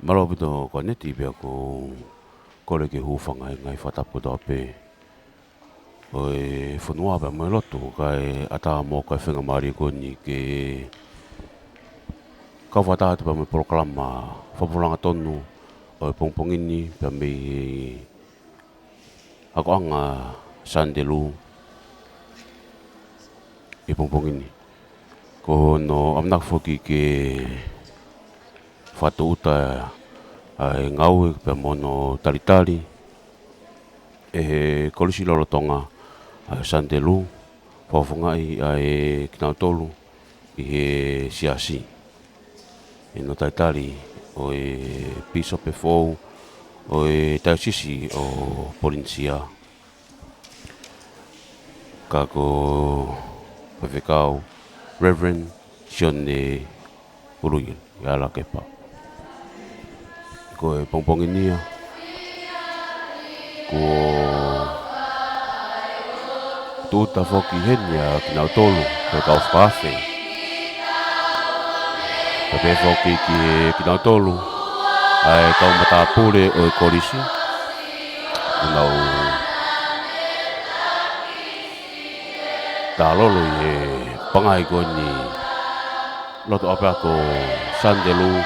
Malapito ko neti bia ko kole ke hufanga ngai whatapu tō pē. O e whanua pa mai lotu kai ata mō kai whenga maari koni ke kau whataatu pa mai proklama whapuranga tonu o e pongpongini pa mai ako anga sandelu e pongpongini. Ko no amnak foki ke whatauta ai ngau pe mono Talitali e kolisi lolo Tonga ai sandelu whafungai ai kinautolu i he Siasi e no Talitali o e Bishop Fuofua o e Diocese o Polinisia kako pawhekau Reverend Sione Uluilakepa ko e Polinisia ko tuta foki henia kinautolu ko kau whaafe pepe foki ki kinautolu ai kau matapure o e korisi unau talolo e pangai koni loto apa ko sandelu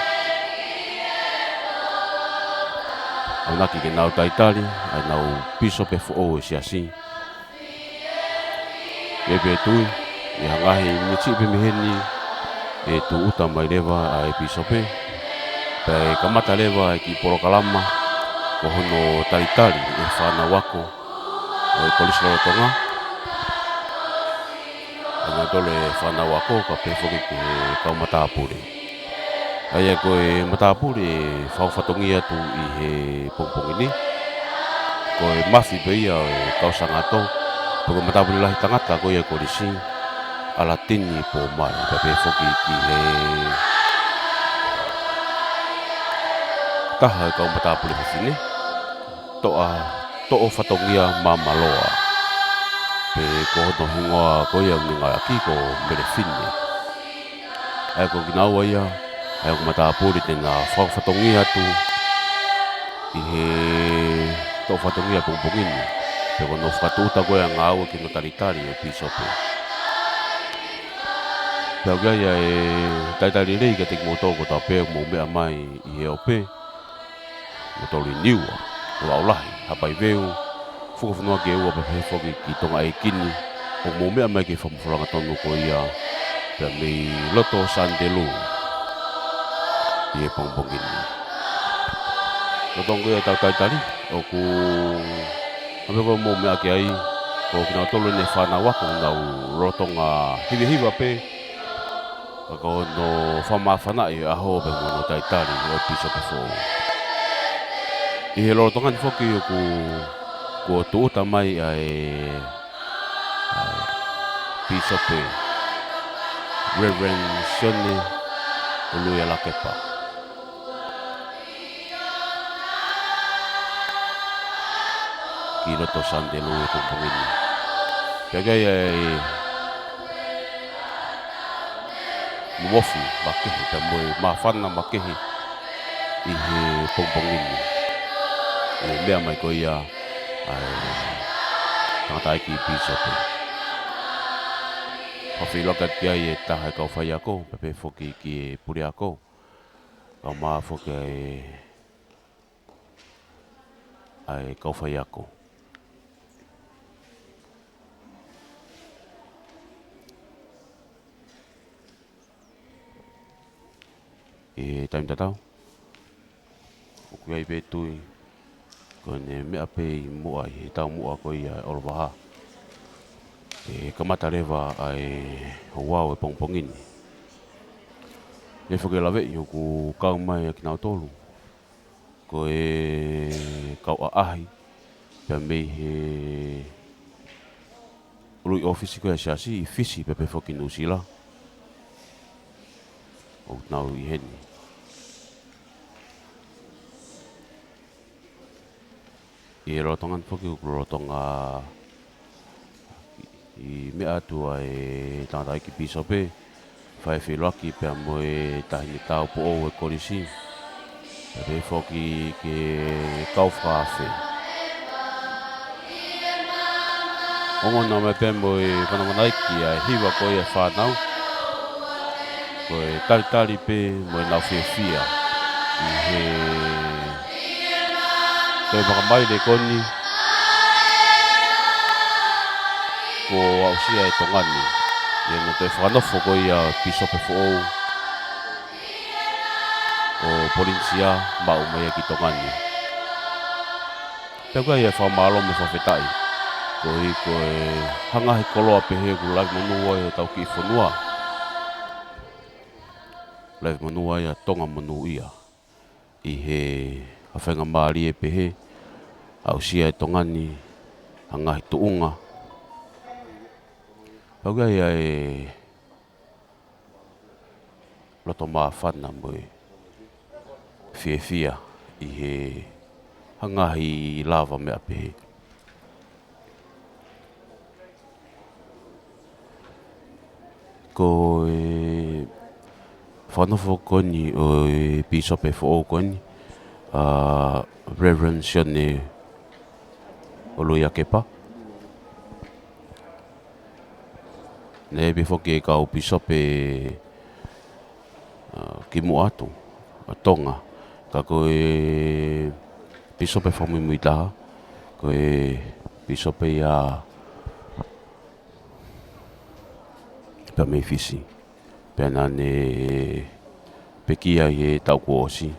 naki ke nau Talitali ai nau Bishop Fuofua e Siasi e pe tui e hangahi niti pe miheni e tu uta mai lewa ai Bishop pe kamata lewa ki porokalama ko hono Talitali e whana wako o e kolisi lolo Tonga ana tole whana wako ka pe foki ke kau matapure ai ko e matapure whauwhatongi atu i he pongpongini ko e mafi beia o e kausangato poko matapure lahi tangata ko e kolisi ala tini po mai pepe foki ki he taha kau matapure hafine to'o whatongia mamaloa pe ko hoto hingoa ko ia ninga aki ko merefine ai ko ginaua ia ai ko matapure tena whatongia tu i he to'o whatongia pongpongini pe ko no whatuta ko ia ngāua ki no Talitali e Bishop pēo gaya e Talitali rei ka teki mōtō ko tā pēo mō mea mai i he ope mōtōri niua o laulahi hapai veu whukawhanua ke ua pa whoki ki tonga e kini o mō mea mai ke whamawharanga tonu ko ia pēo mei loto sandelu i e pongpongini lotongo ia tau Talitali o ku ameko mō mea ke ai ko kina tolu ne whana wako nau rotonga hiwa pe ako no whamawhana i aho pe mono Talitali o Bishop Fuofua i he rotonga ni whoki o ko tuuta mai ai Bishop Reverend Sione Uluilakepa ki loto sandelu e pongpongini kagai ai muofi makehi ka moe mawhana makehi i he pongpongini e mea mai ko ia ai tangata ki Bishop whawhilokat ki ai e taha kau whai ako pepe whoki ki e puri ako kau maa whoki ai kau whai ako e taim tatau o kui ai betui ko ne mea pe i mua i tau mua ko i olwaha e kamata rewa ai wau e pongpongini e whuke lawe i ku kau mai ki nau tolu ko e kau ahi pia mei he rui ofisi ko e Siasi i fisi pepe whoki nusila o nau i heni i rotongan whoki ku rotonga i mea atua e tangata ki Bishop whai whiloaki pia mo e tahini tau po o e korisi Pe foki ke kauwhawhi. Ongo na me pembo e whanamanaiki a hiwa koe e whanau. Ko e talitali pe mo e nau whiawhia. I he... Koe makamai le koni. Ko ausia e tongani. Ia no te whanofo koe a Bishop Fuofua. O Polinisia mau mai ki tongani. Pea koe e whamalo me whawhetai. Ko e hangahi koloa pehe ku lai monua e tau ki whanua. Lai monua ia Tonga monu ia. I he hawhenga maari e pehe. Ausia e tongani. Hangahi tuunga. Pea koe ia e... Loto maa whana mo e... Whiawhia i he... Hangahi lava mea pehe. Ko e... Whanofo koni o e Bishop Fuofua koni. Reverend Sione Uluilakepa. Ne befo ke kau Bishop e... Ki mo atu. Tonga. Ka ko e... Bishop e Moimoi taha. Ko e... Bishop e a... Pea mei fisi. Pea nane... Pekia i e tau ko osi.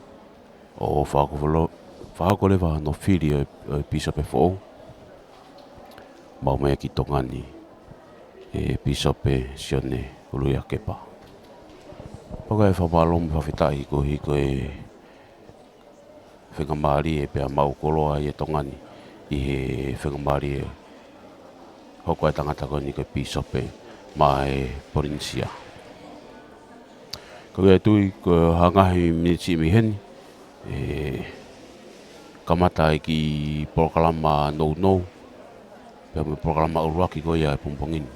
O whako lewa no whiri o Bishop e Fuofua. Mau mai ki tongani. E Bishop e Sione Uluilakepa. Paka e whapalom whawhetai ko e... Whengamari e pea mau koloa i e tongani. I he whengamari e... Hoko e tangata koni ko Bishop e... Ma e Polinisia. Ko e tui ko hangahi miniti mi heni. Kamata e ki proklama no. Pea me proklama uruaki ko ia e pumpongini.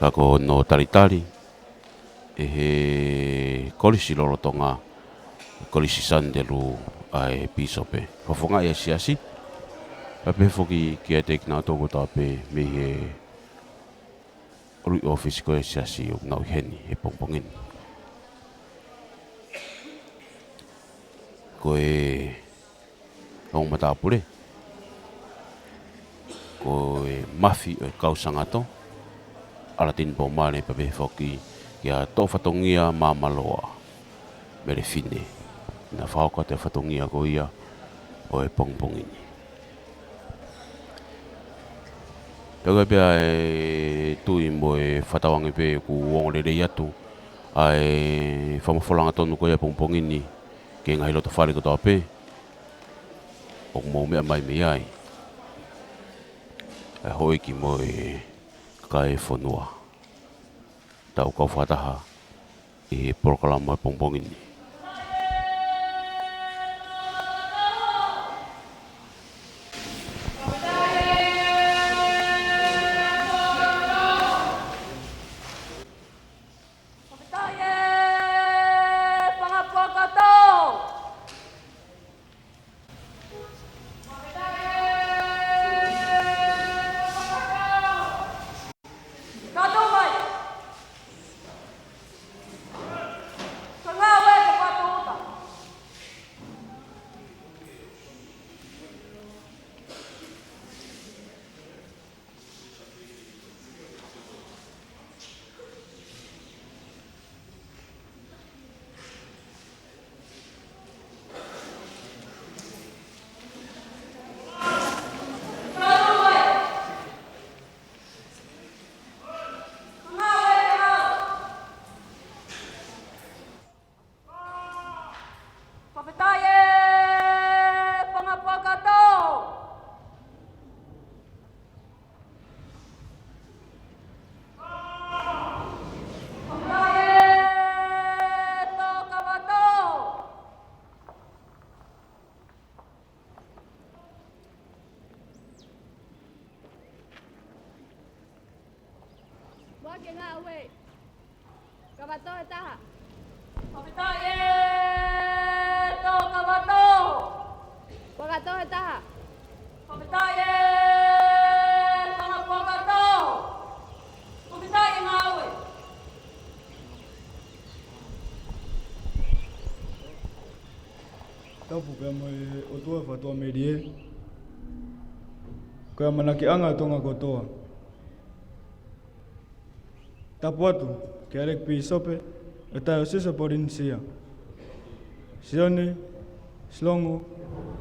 Kako no Talitali. E he kolisi lolo Tonga. Kolisi sandelu ai Bishop e. Whafonga e Siasi. Pepe foki ki e tekna toko tape me he... Rui office ko e Siasi o ngau heni e pumpongini. Ko e... Tongatapu le. Ko e mafi o e kausangato. Alatin po mane pepe foki kia tō whatongia mamaloa. Mere fine. Na whaoka te whatongia ko ia o e pongpongini. Pega pia e tui mo e whatawangi pe ku wongorerei atu. A e whamawholanga tonu ko ia pongpongini. Ke ngahi loto whare ko tō pe. O mō mea mai me ai. E hoi ki mo e kai whanua. Tau kau whataha i proklama e pongpongini. Kapitaye! Toka bato! Pagato taha. Kapitaye! Mga pagato! Kapitaye ngawe! Tapu pia mai o tua whatua merie. Koe manaki anga tonga kotoa. Tapu atu ke Alekipisipe e Diocese Polinisia. Sione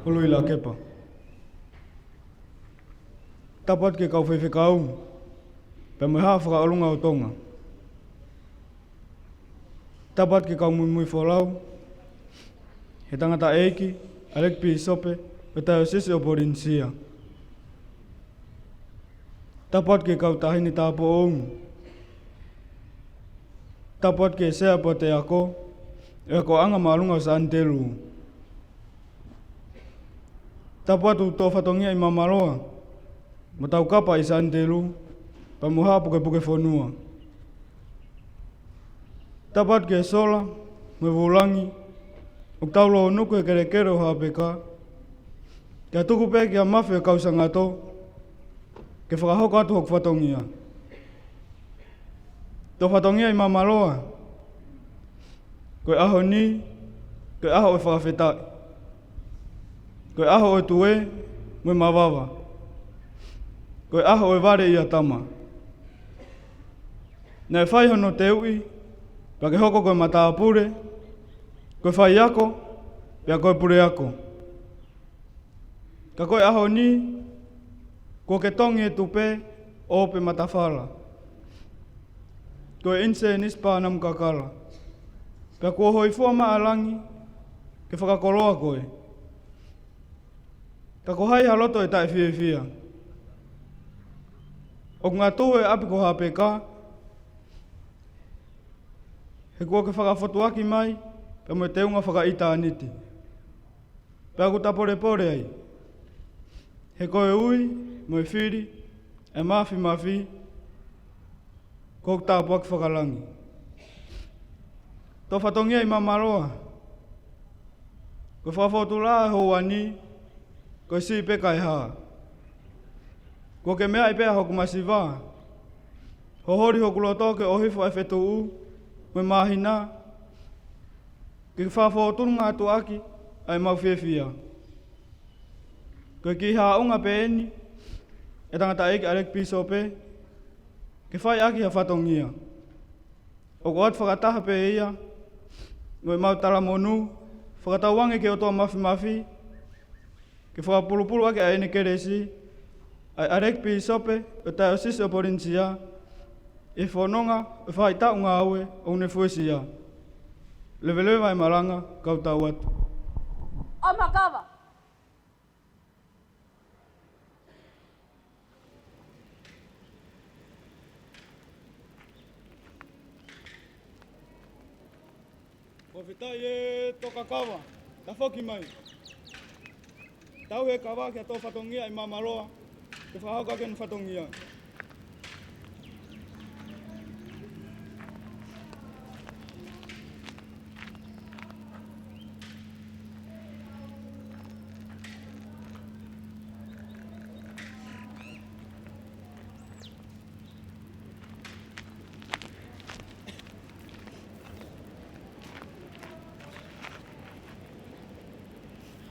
Uluilakepa. Tapu atu ke kau whewhekau. Pia mai haa whakaolunga o Tonga. Tapu atu ke kau Moimoi wholau. He tangata eiki, Alekipisipe, e Diocese o Polinisia. Tapat ke kau tahini tapo om. Tapat ke sea pote ako, e ko anga malunga sa antelu. Tapat u to fatongia i mamaloa, matau kapa i sa antelu, pamuha puke fonua. Tapat ke sola, me vulangi, Uktaulo nuku e kere o hapeka. Kia tuku pe kia mafi e kausangato. Ke whakahoko atu hok whatongia. Tō whatongia i mamaloa. Koe aho ni, koe aho e whakawhetai. Koe aho e tue, me mawawa. Koe aho e ware i atama. Nei whai hono te ui, pake hoko koe mataapure, koe whai ako, pia koe pure ako. Ka koe aho ni, ko ke tongi e tupe, o pe matawhala. Koe inse nispa nam kakala. Pia kua hoi fua maa langi, ke whakakoloa koe. Ka ko hai haloto e tae fia. O ngā tue api ko hapeka, he kua ke whakafotuaki mai, pia mo te unga whakaita aniti. Pea ku tapore ai. He koe ui, mo e whiri, e mafi, ko tāpu aki whakalangi. Tō whatongia i mamaroa. Ko whawhotu la e houani, ko si peka e haa. Ko ke mea i pea hoku masiva. Hohori hoku lotoke o hifo e whetu u, me mahina, ke whawhotunga atu aki, ai mau whiawhia. Ko ki haa unga pe eni, e tangata eiki Alekipisipe, ke whai aki ha whatongia. O ko atu whakataha pe ia, ngoi mau tala monu, whakatawange ke o toa mafi, ke whakapulupulu aki a ene keresi, ai Alekipisipe, o Diocese o Polinisia, e whanonga, e whai taunga aue, o ne fuesia. Lewelewe mai maranga, kau tau atu. O makawa! Ko whitai e toka kawa, ta whoki mai. Tau he kawa kia tō whatongia i mamaroa, ke whahauka ken whatongia.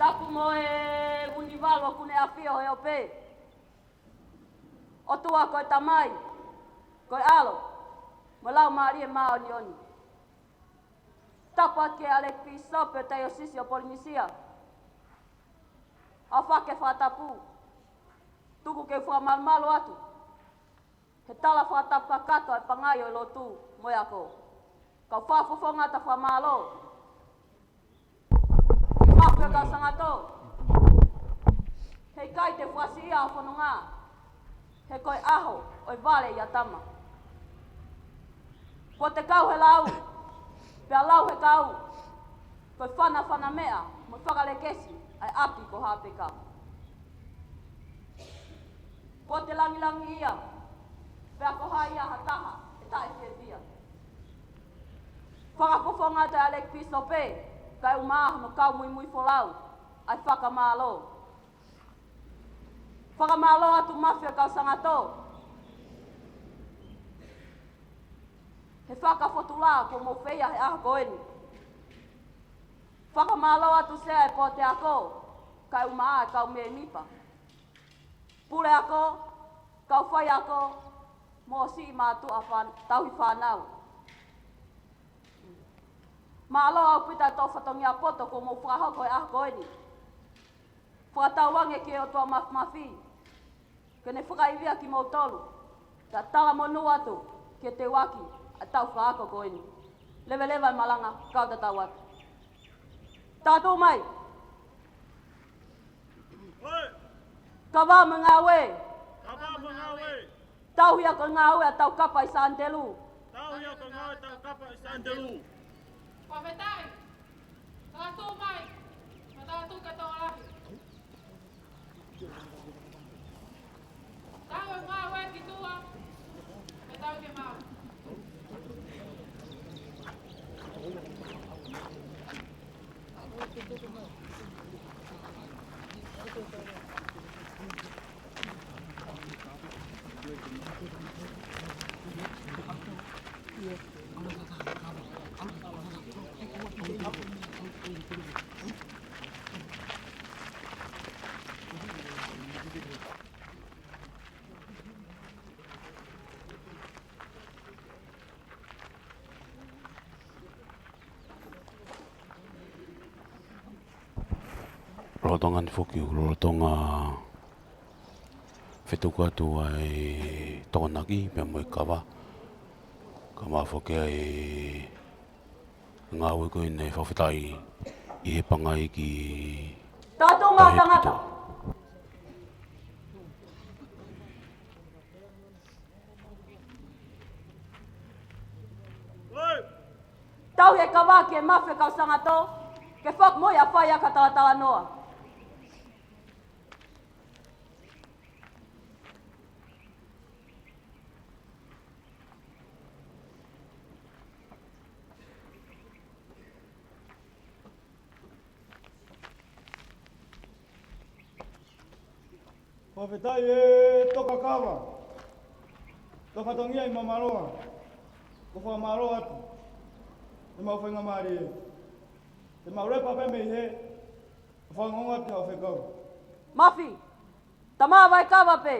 Tapu mo e univalo kune awhio he o pē. O tua koe tamai, koe alo, ma lau maari e maa oni oni. Tapu ake Alekipisipe Diocese o Polinisia. A whake whatapu, tuku ke whamalmalo atu. He tala whatapu kakato e pangai o Latu, moi ako. Kau whafofonga ta whamalo. Whake ka sangato. Hei kai te whasi ia o whanonga. He koe aho o i vale i atama. Po te kau he lau, pia lau he kau. Koe whana mea, mo whakalekesi, ai api ko hapeka. Po te langi ia, pia ko hai ia hataha, e tae whiawhia. Whakafofonga te Alekipisipe, kai umaha no kau Moimoi folau, ai whakamalo. Whakamalo atu mafia kau sangato. He whakafotula ko mo whea he aha koeni. Whakamalo atu sea e po te ako, kai umaa kau me nipa. Pule ako, kau whai ako, mo si mātu a tauhi whanau. Maalo au pita tō whatongia poto ko mo whahoko e aha koeni. Whakatauange ki o tua mafi. Kene whakaivia ki mo tolu. Ta tala monu atu ki te waki a tau whaako koeni. Lewe lewa malanga kau ta tau atu. Tātou mai. Ka wā me ngā we. Tau hia ko ngā we a tau kapa i Santelu. Wawhetai, tātou mai, ma tātou katoa lahi. Tau e ngā we ki tua, me tau ke mau. Tonga ni foki ro Tonga fetuku atu ai tonaki pe mo kawa kama foki ai ngā ue koe nei whawhetai i he pangai ki Tātou ngā tangata. Tau he kawa ki e mawhi kau sangato, ke whak moi a whai a ka talatala noa. Whawhetai e toka kawa. Toka tongia i mamaroa. Ko whamaroa atu. Te mau whainga maari e. Te mau repa pe mei he. Whangonga te hau whekau. Mawhi, tamā vai kawa pe.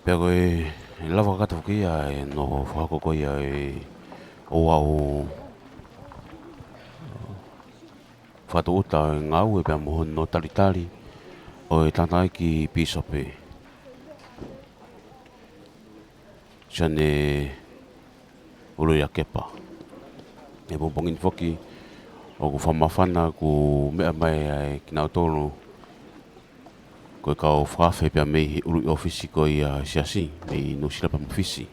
Pea koe lava kata whaki ai no whakako ia e o au whatu uta e ngā ue pea moho no Talitali o e tātai ki Pisope. Sione Uluilakepa. E pōpongin whaki o ku whamawhana ku mea mai ai ki nau tōru koe kau whawhe pia mei he uru i ofisi ko i Siasi, mei no silapa mawhisi.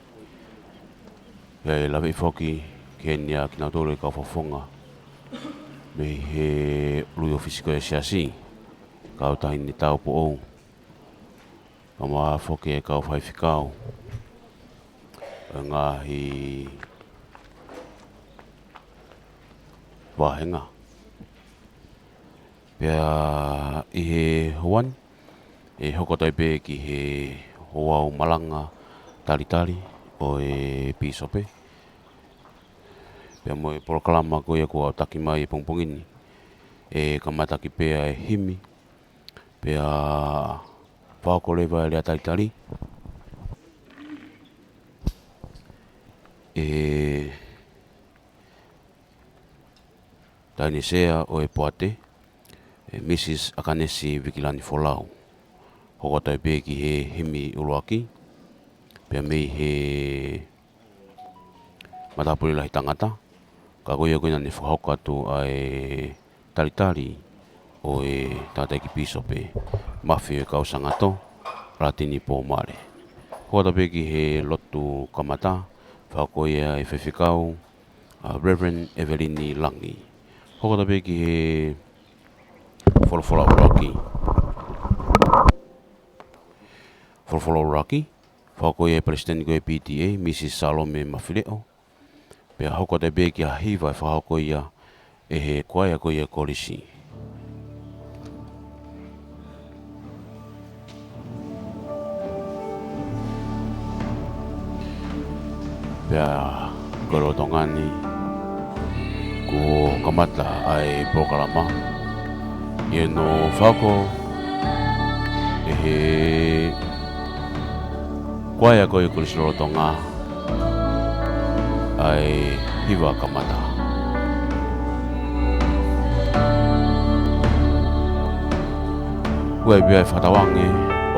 Pea e lawe i whoki ke nia ki nau tōru e kau whawhonga mei he uru i ofisi ko i Siasi. kau tahi ni tau Po'ou. Ka maa whoke e kau whaiwhikau. Ngahi wahenga. Pea i he hoan, e hokotai pē ki he hoau malanga Talitali o e Pisope. Pea mo e proklama koe kua taki mai e pongpongini. E kamataki pēa e himi. Pea whaokolewa e lea Talitali. E Tainesea o e Poate. E Mrs. Akanesi Ingilani Folau. Hokotai pē ki he himi uruaki. Pea mei he matapuri lahi tangata. Ka koe koina ne whahauka atu ai Talitali o e Alekipisipe. Mafi e kausangato, ratini po mare. Hokotai pē ki he lotu kamata. Whakoia e whewhikau, Reverend Evelini Langi. Hokotai pē ki he Fuofua uraki. Fuofua uraki. Whakoia e Presidenti koe PTA, Mrs. Salome Mafileo. Pea hokotai pē ki a hiwa e whakoia e he koia koe e kolisi. Pea koro tongani ko kamata ai proklama e no whako e he koia koe kolisi Tonga ai hiwa kamata. Ue bia e whatawange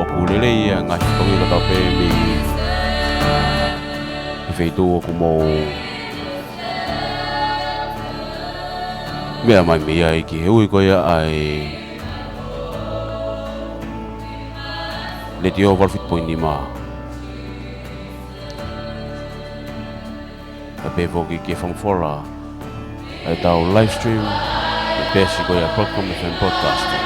o kulele ia ngahi kongi kata pe mi i wheitu o kumo mea mai mea i ki he ui koia ai le tio walfit poini maa. Pe voki ke whamwhora ai tau livestream e pēsi koe a Proclamation Podcast.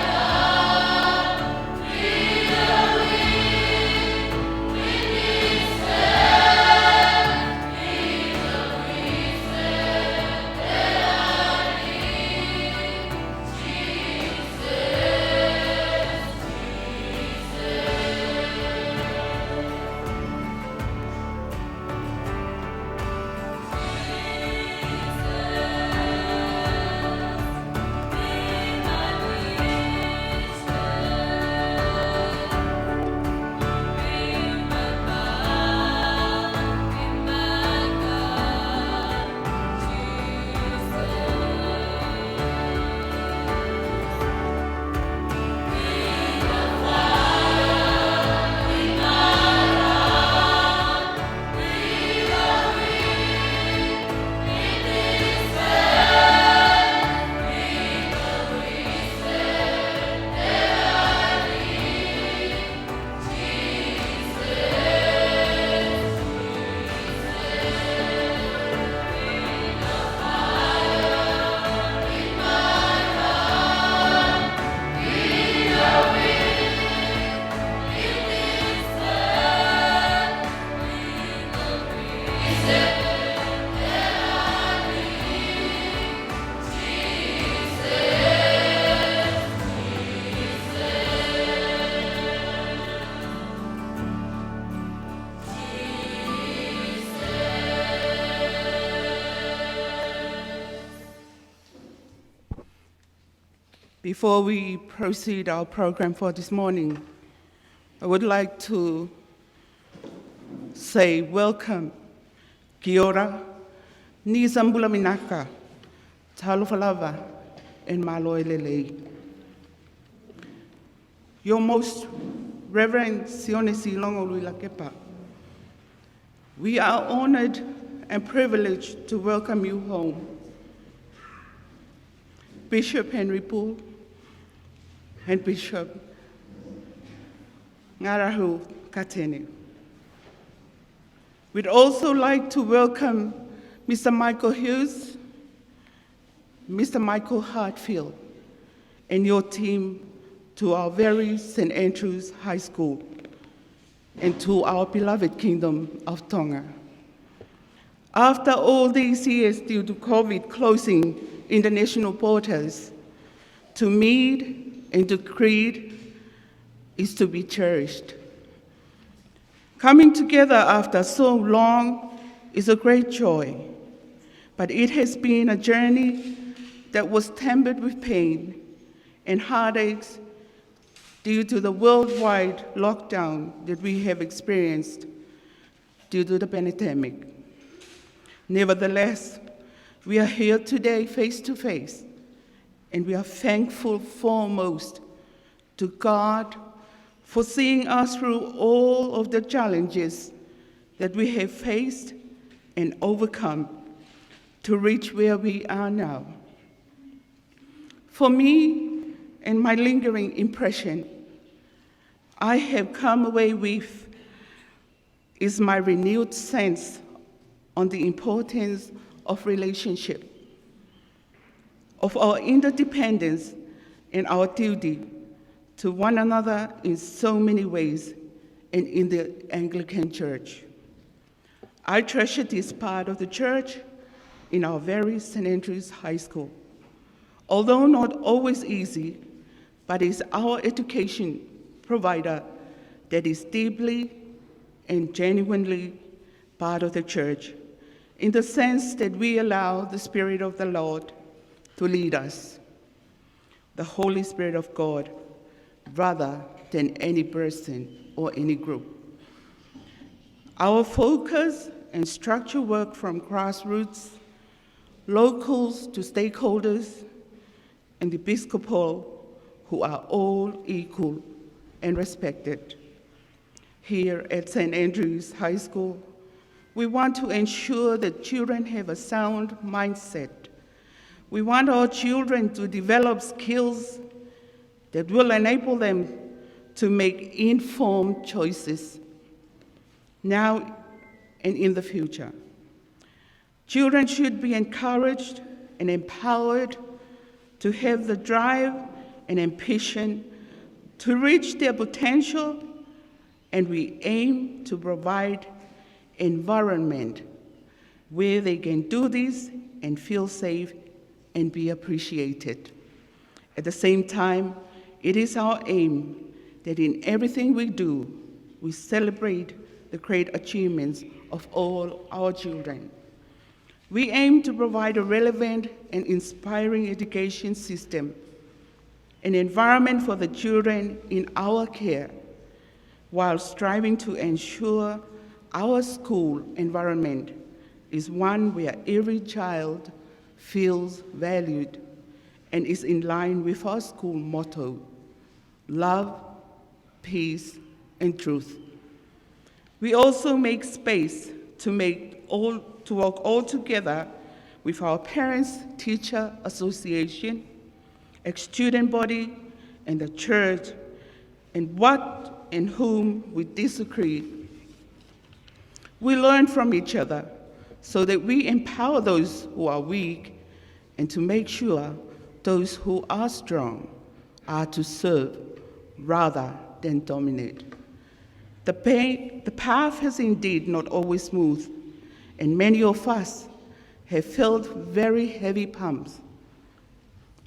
Before we proceed our program for this morning, I would like to say welcome, kia ora, ni Zambula Minaka, Talofalava, and Maloelelei. Your Most Reverend Sione Uluilakepa, we are honored and privileged to welcome you home. Bishop Henry Poole and Bishop Ngarahu Katene. We'd also like to welcome Mr. Michael Hughes, Mr. Michael Hartfield, and your team to our very St. Andrew's High School, and to our beloved Kingdom of Tonga. After all these years due to COVID closing international borders, to meet and to greet is to be cherished. Coming together after so long is a great joy, but it has been a journey that was tempered with pain and heartaches due to the worldwide lockdown that we have experienced due to the pandemic. Nevertheless, we are here today face to face, and we are thankful foremost to God for seeing us through all of the challenges that we have faced and overcome to reach where we are now. For me, and my lingering impression I have come away with is my renewed sense on the importance of relationship, of our interdependence and our duty to one another in so many ways and in the Anglican Church. I treasure this part of the church in our very St. Andrew's High School. Although not always easy, but it's our education provider that is deeply and genuinely part of the church, in the sense that we allow the Spirit of the Lord to lead us, the Holy Spirit of God, rather than any person or any group. Our focus and structure work from grassroots, locals to stakeholders, and Episcopal, who are all equal and respected. Here at St. Andrew's High School, we want to ensure that children have a sound mindset. We want our children to develop skills that will enable them to make informed choices now and in the future. Children should be encouraged and empowered to have the drive and ambition to reach their potential, and we aim to provide an environment where they can do this and feel safe and be appreciated. At the same time, it is our aim that in everything we do, we celebrate the great achievements of all our children. We aim to provide a relevant and inspiring education system, an environment for the children in our care, while striving to ensure our school environment is one where every child feels valued and is in line with our school motto, love, peace, and truth. We also make space to work all together with our Parents-Teacher Association, ex-student body, and the church, and what and whom we disagree. We learn from each other so that we empower those who are weak and to make sure those who are strong are to serve rather than dominate. The path has indeed not always smooth, and many of us have felt very heavy bumps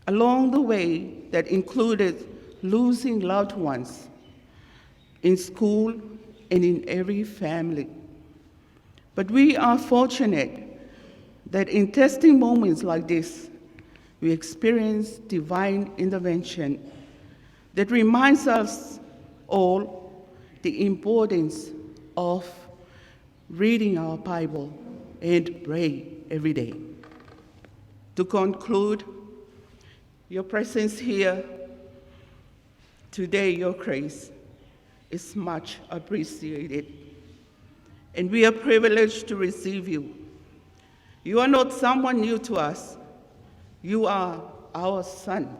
along the way that included losing loved ones in school and in every family. But we are fortunate that in testing moments like this, we experience divine intervention that reminds us all the importance of reading our Bible and pray every day. To conclude, your presence here today, your grace, is much appreciated, and we are privileged to receive you. You are not someone new to us. You are our son.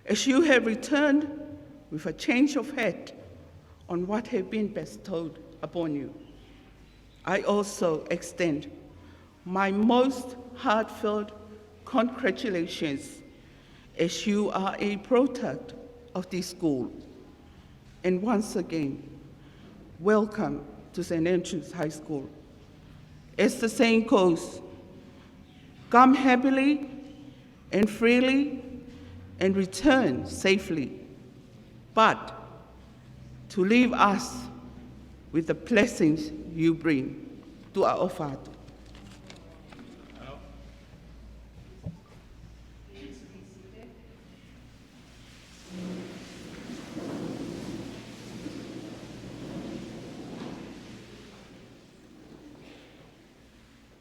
As you have returned with a change of heart on what have been bestowed upon you, I also extend my most heartfelt congratulations, as you are a product of this school. And once again, welcome to St. Andrew's High School. As the saying goes, come happily and freely and return safely, but to leave us with the blessings you bring to our Father.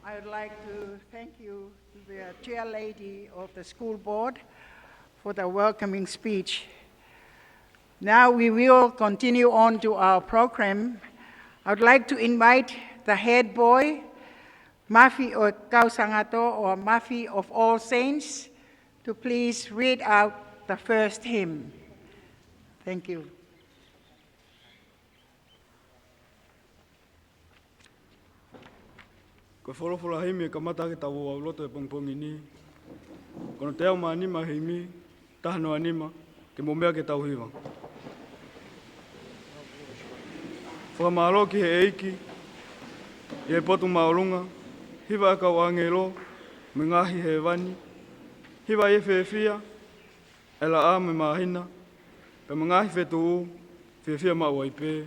I would like to thank you, the chair lady of the school board, for the welcoming speech. Now we will continue on to our program. I would like to invite the head boy, Mafi o Kausangato, or Mafi of All Saints, to please read out the first hymn. Thank you. Ko whorowhora heimi e ka mata ke tau au loto e pongpongi ni. Kono te au maanima heimi, tahano anima, ke momea ke tau hiwa. Whakamahalo ki he eiki, i he potu maorunga, hiwa e kau angelo, me ngahi he wani, hiwa e whewhia, e la a me mahina, pe me ngahi whetu u, whewhia maua i pē.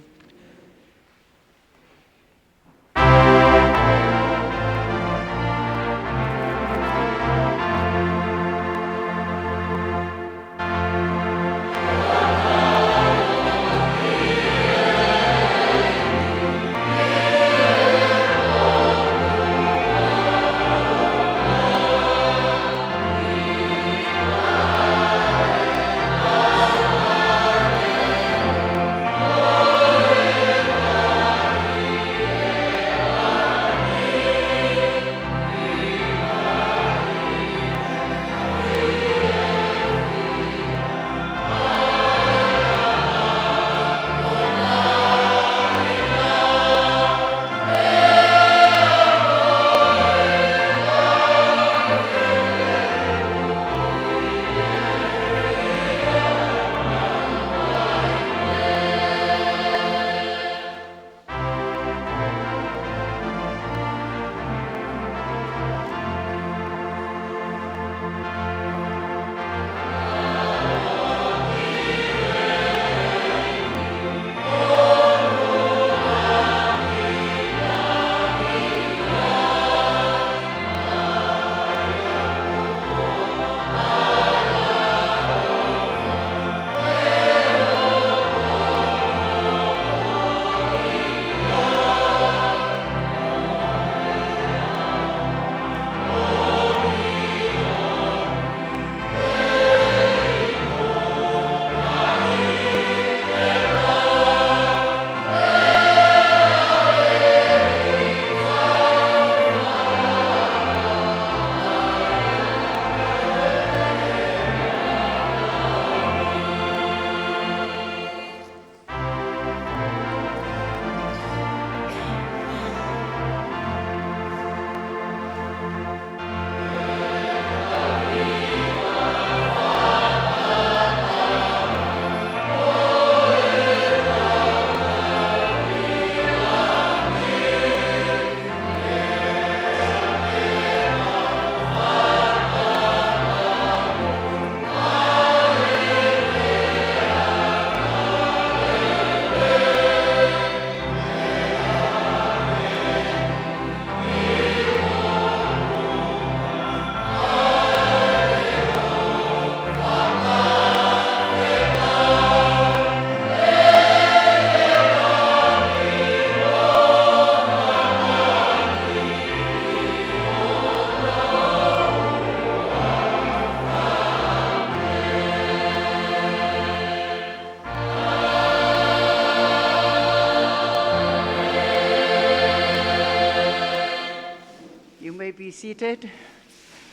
Be seated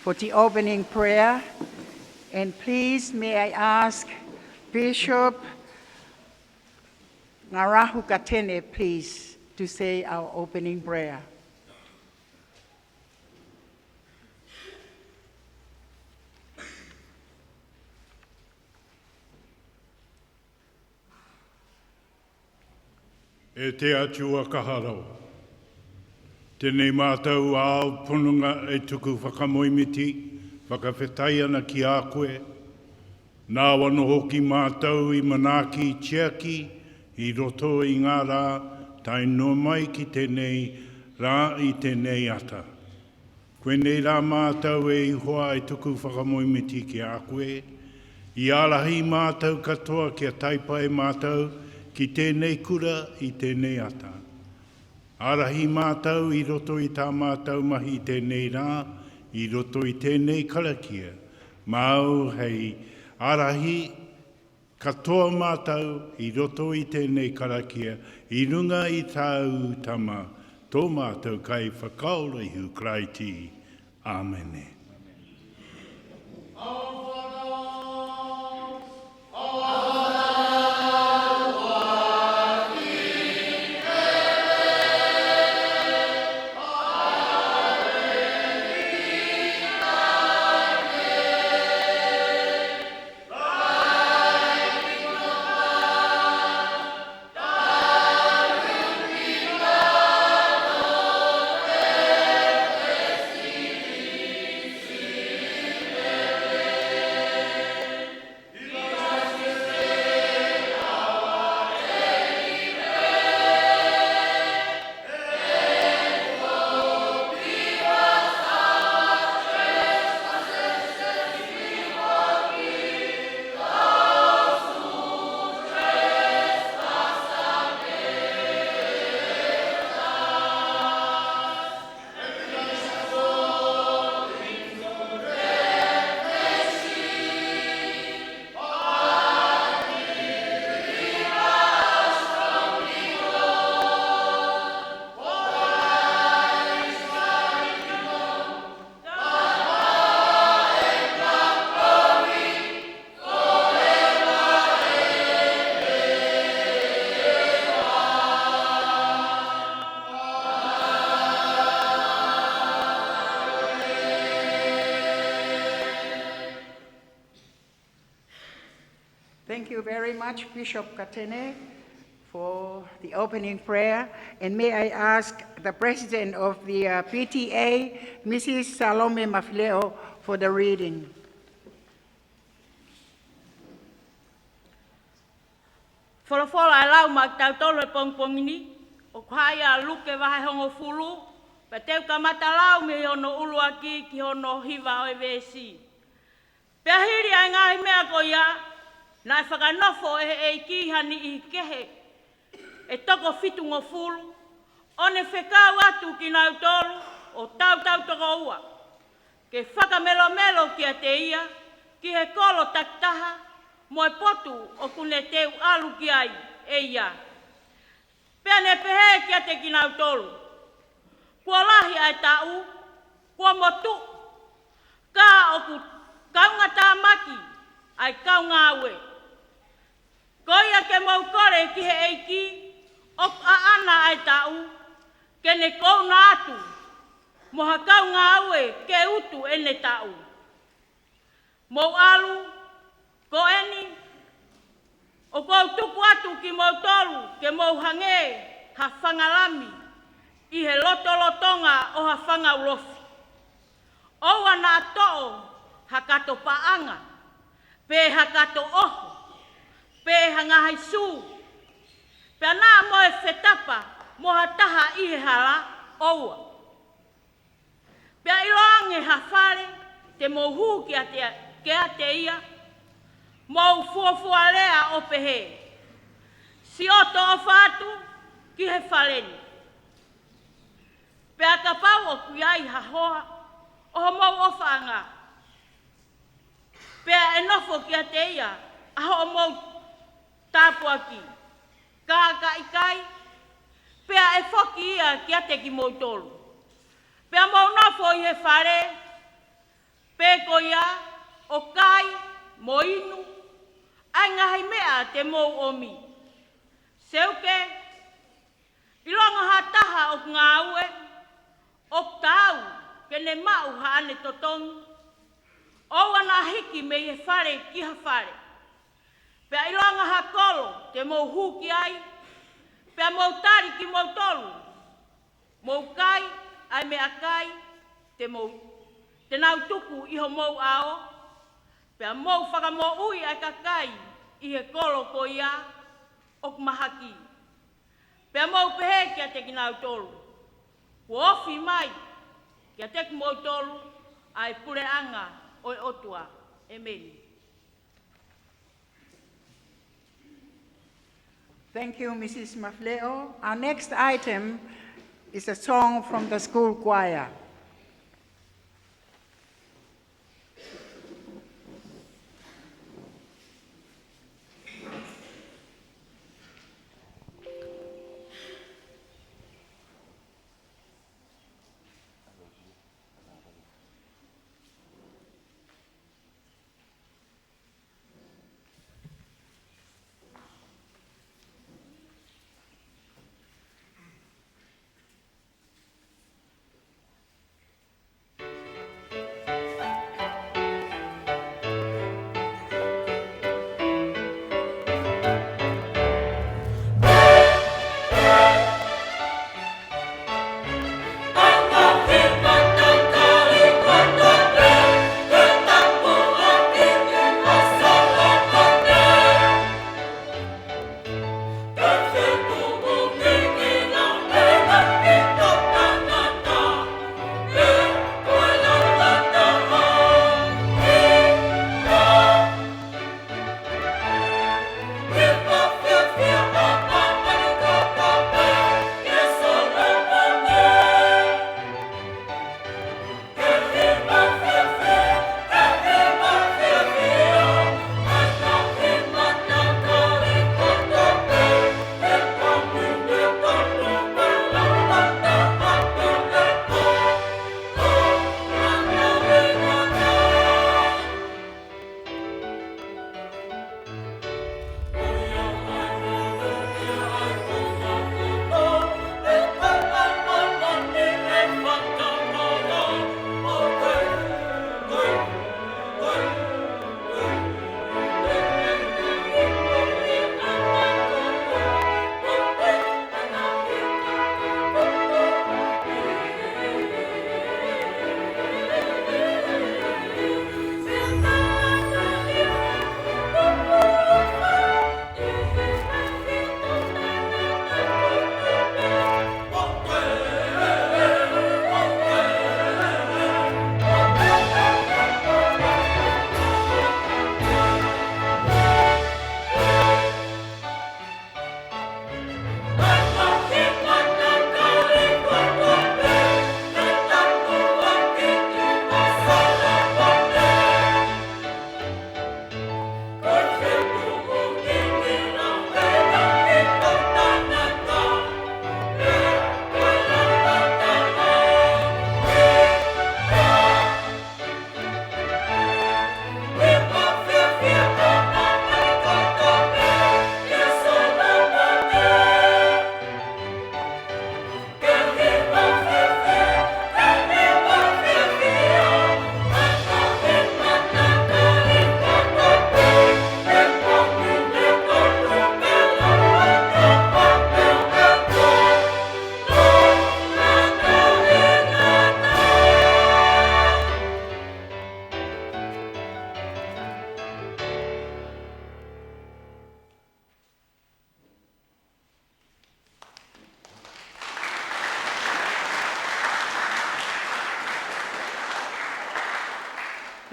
for the opening prayer. And please, may I ask Bishop Ngarahu Katene, please, to say our opening prayer. e te atua kaharau. Tēnei mātou ao pununga e tuku whakamoimiti, whakawhetai ana ki a koe. Nā wano hoki mātou I manaki tiaki, I roto I ngā rā, tai no mai ki tēnei rā I tēnei ata. Koe nei rā mātou e ihoa e tuku whakamoimiti ki a koe. I alahi mātou katoa kia taipa e mātou ki tēnei kura I tēnei ata. Arahi mātou I roto I tā mātou mahi I tēnei rā, I roto I tēnei karakia. Māu hei arahi katoa mātou I roto I tēnei karakia, I runga I tāu tama, tō mātou kai whakaora I hu kraiti. Āmene. Thank you very much, Bishop Katene, for the opening prayer. And may I ask the President of the PTA, Mrs. Salome Mafileo, for the reading. Whalafola e lau ma tau tolo e pongpongini, o kaya luke wahe hongo fulu, pa teu ka mata lau me hono uluaki ki hono hiva o e vesi. Pea hiri ai ngahi mea ko ia, na e whakanofo e ki hani I kehe, e toko fitu ngo fulu, one whekau atu ki nau tolu, o tau toko ua. Ke whakamelo ki a te ia, ki he kolo taktaha, mo e potu o kune teu alu ki ai e ia. Pea ne pehe ki a te ki nau tolu. Kua lahi ai tau, kua motu, ka o ku kaunga tā maki, ai kaunga awe. Koia ke mau kore ki he eiki, o a ana ai tau, ke ne kouna atu, moha kaunga awe ke utu ene tau. Mau alu, ko eni, o kou tuku atu ki mau tolu, ke mau hange, ha whangalami, I he lotolotonga o ha whanga ulofi. Oua nā to'o, ha kato paanga, pe ha kato oho, pe hangahai su. Pe nā moe whetapa, moha taha I he hala, oua. Pe iloange ha whare, te mohu ki a te ia, mou fuofua lea o pehe. Si oto o whātu, ki he whaleni. Pe a kapau o kuiai ha hoa, o mou o whaanga. Pe a enofo ki a te ia, aho o mou tāpua ki. Ka ikai, pe a e whoki ia ki a te ki mou tolu. Pe a mou nofo I he whare, pe ko ia, o kai, mo inu, ai ngahi mea te mou omi. Seuke, ilonga ha taha o ngā ue, o tau, ke ne mau ha ane totongu, o ana hiki me I he whare ki ha whare. Pea ilonga ha kolo, te mou huki ai, Pea mau tari ki mau tolu. Mau kai, ai mea kai, te mau. Te nau tuku iho mau ao. Pea mau whakamo ui ai ka kai, i he kolo ko ia, ok mahaki. Pea mau pehe kia te ki nau tolu. Kua ofi mai, kia te ki mau tolu, ai pure anga, oi otua. Amen. Thank you, Mrs. Mafleo. Our next item is a song from the school choir.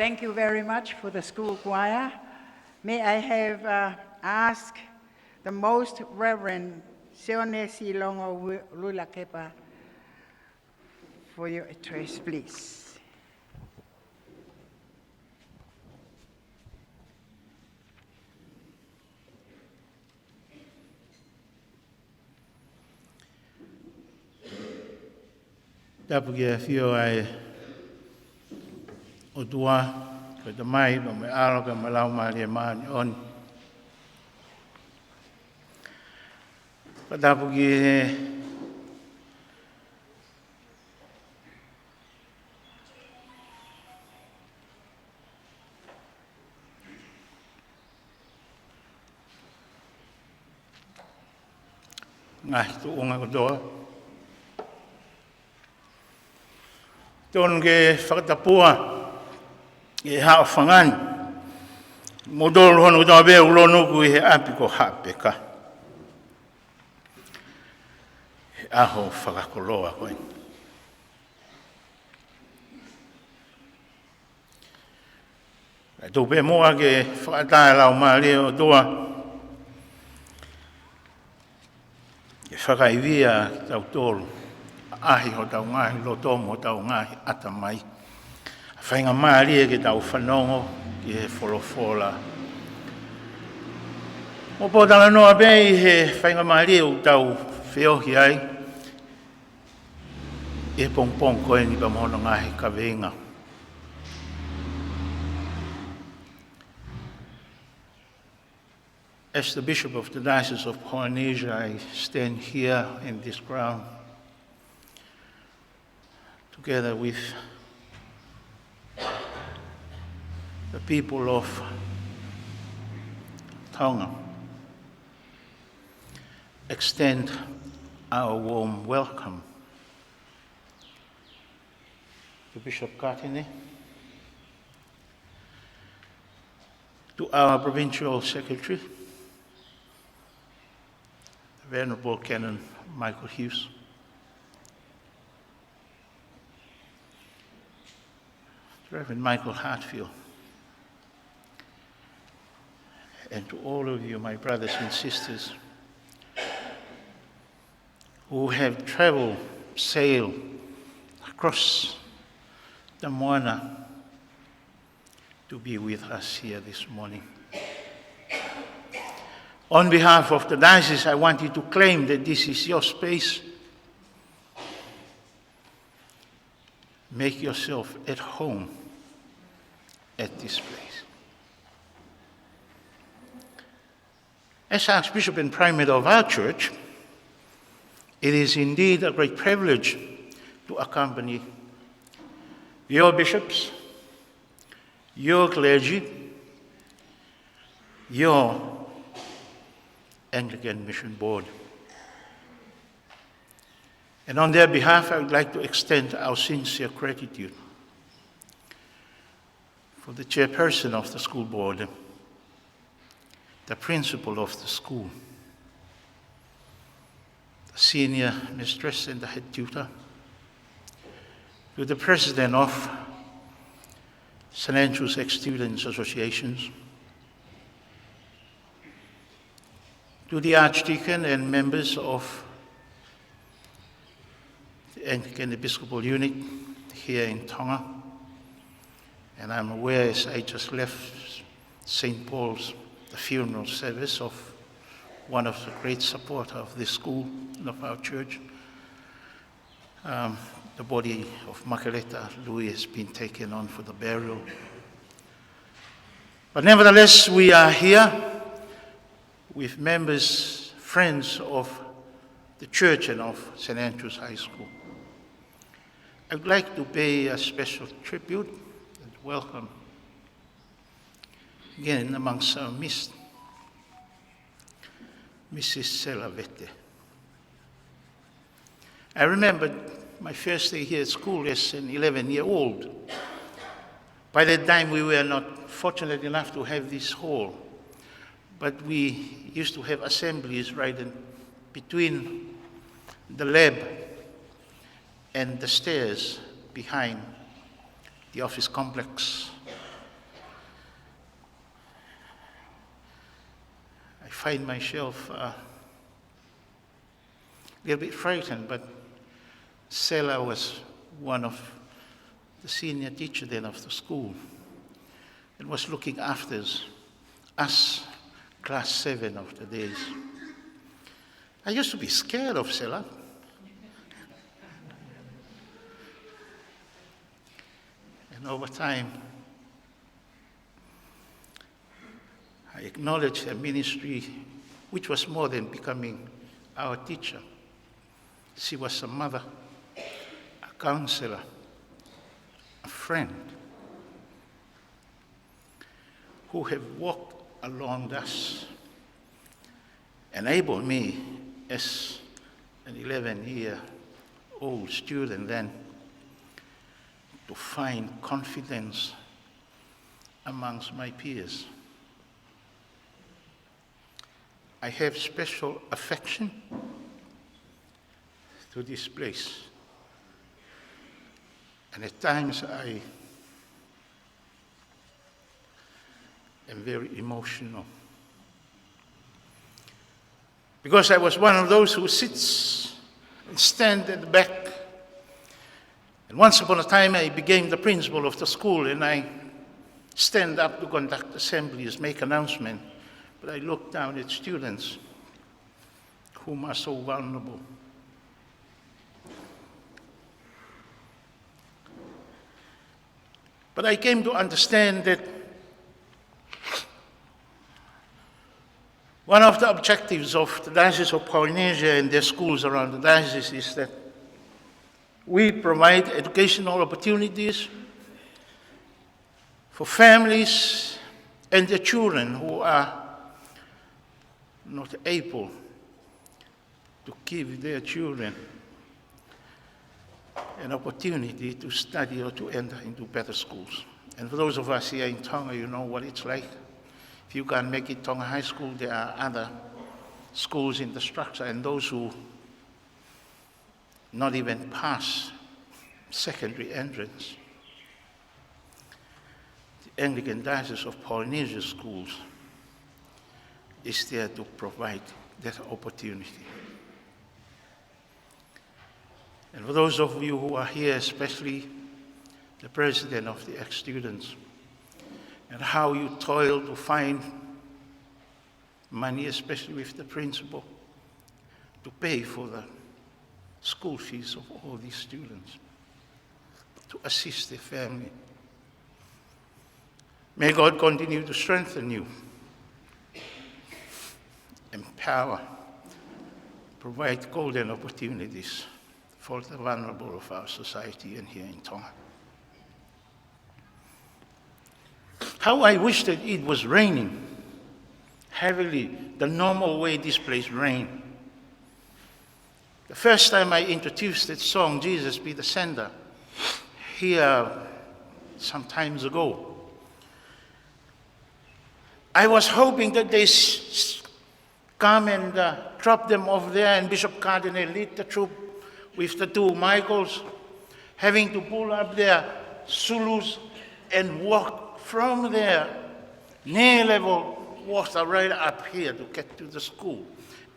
Thank you very much for the school choir. May I have asked the Most Reverend Sione Uluilakepa for your address, please. Tapu kia whio ai o tua, ko te mai no me aro ka malau maria maani on. Ka tapu ki ngahi tu unga kodoa. Tonu ke whakatapua e hao whangani. Modoro hono kodoa bea ulonuku i he api ko hapeka. He aho whakakoloa koe. Tō pē moa ke whakatāe lau maare o toa. Ke whakaiwia tau tōru. Ahi ho tau ngahi lo tōmu ho tau ngahi ata mai. Whainga maare ke tau whanongo ki he wholofola. Mo pōtanga noa pē he whainga maare o tau whiohi ai. E pongpong koe ni pa mohono ngahi ka venga. As the Bishop of the Diocese of Polynesia, I stand here in this ground together with the people of Tonga. Extend our warm welcome to Bishop Katine, to our Provincial Secretary, Venerable Canon Michael Hughes, Reverend Michael Hartfield, and to all of you, my brothers and sisters, who have traveled, sailed across the Moana to be with us here this morning. On behalf of the Diocese, I want you to claim that this is your space. Make yourself at home at this place. As Archbishop and Primate of our church, it is indeed a great privilege to accompany your bishops, your clergy, your Anglican Mission Board. And on their behalf, I would like to extend our sincere gratitude for the chairperson of the school board, the principal of the school, the senior mistress and the head tutor, to the president of St. Andrew's Ex-Students Associations, to the Archdeacon and members of the Anglican Episcopal Unit here in Tonga. And I'm aware, as I just left St. Paul's, the funeral service of one of the great supporters of this school and of our church, the body of Makaleta Louis has been taken on for the burial. But nevertheless, we are here with members, friends of the church and of St. Andrew's High School. I would like to pay a special tribute and welcome again amongst our midst, Mrs. Selavete. I remember my first day here at school as an 11-year-old. By that time, we were not fortunate enough to have this hall, but we used to have assemblies right in between the lab and the stairs behind the office complex. I find myself a little bit frightened, but Sela was one of the senior teachers then of the school and was looking after us, class 7 of the days. I used to be scared of Sela. And over time, I acknowledged her ministry, which was more than becoming our teacher. She was a mother, a counselor, a friend, who have walked along us, enabled me as an 11-year-old student then to find confidence amongst my peers. I have special affection to this place. And at times I am very emotional. Because I was one of those who sits and stands at the back. And once upon a time I became the principal of the school, and I stand up to conduct assemblies, make announcements. But I look down at students whom are so vulnerable. But I came to understand that one of the objectives of the Diocese of Polynesia and their schools around the diocese is that we provide educational opportunities for families and their children who are not able to give their children an opportunity to study or to enter into better schools. And for those of us here in Tonga, you know what it's like. If you can't make it Tonga High School, there are other schools in the structure, and those who not even pass secondary entrance. The Anglican Diocese of Polynesia schools is there to provide that opportunity. And for those of you who are here, especially the president of the ex-students, and how you toil to find money, especially with the principal, to pay for the school fees of all these students, to assist their family. May God continue to strengthen you, empower, provide golden opportunities for the vulnerable of our society and here in Tonga. How I wish that it was raining heavily, the normal way this place rains. The first time I introduced that song, Jesus Be the Sender, here some times ago, I was hoping that they come and drop them off there, and Bishop Cardinal lead the troop with the two Michaels, having to pull up their Zulus and walk from there, near level water right up here to get to the school.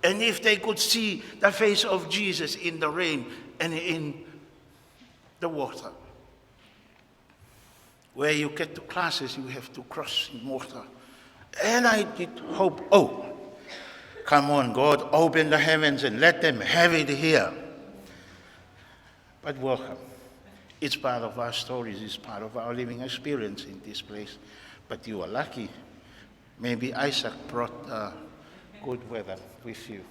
And if they could see the face of Jesus in the rain and in the water. Where you get to classes, you have to cross in water. And I did hope, oh, come on, God, open the heavens and let them have it here. But welcome. It's part of our stories, it's part of our living experience in this place. But you are lucky. Maybe Isaac brought good weather with you.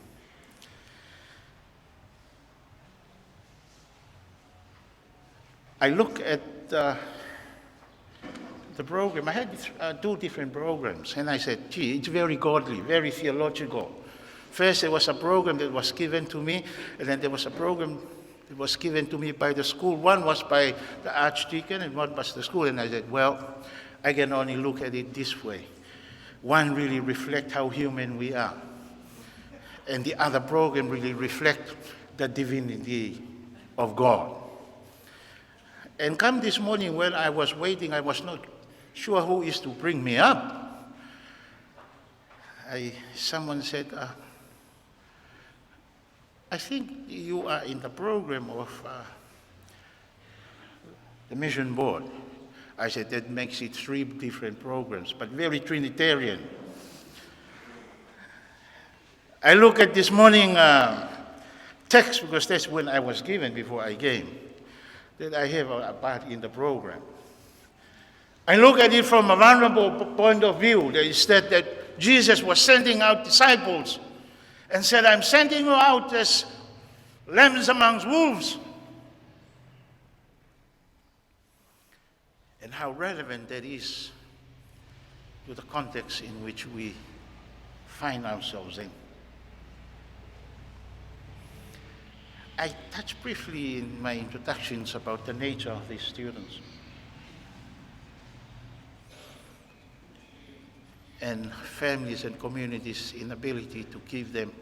I look at the program. I had two different programs, and I said, gee, it's very godly, very theological. First, there was a program that was given to me, and then there was a program that was given to me by the school. One was by the Archdeacon, and one was the school. And I said, well, I can only look at it this way. One really reflects how human we are. And the other program really reflects the divinity of God. And come this morning when I was waiting, I was not sure who is to bring me up. Someone said, I think you are in the program of the mission board. I said, that makes it 3 different programs, but very Trinitarian. I look at this morning text, because that's when I was given before I came, that I have a part in the program. I look at it from a vulnerable point of view. There is that Jesus was sending out disciples and said, I'm sending you out as lambs amongst wolves. And how relevant that is to the context in which we find ourselves in. I touched briefly in my introductions about the nature of these students. And families and communities' inability to give them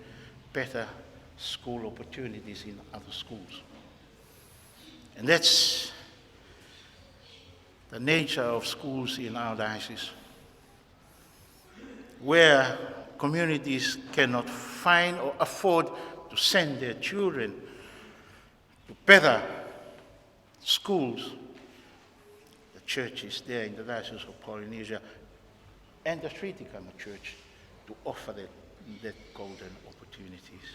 better school opportunities in other schools. And that's the nature of schools in our diocese, where communities cannot find or afford to send their children to better schools. The church is there in the Diocese of Polynesia and the Triticama Church to offer that golden opportunities.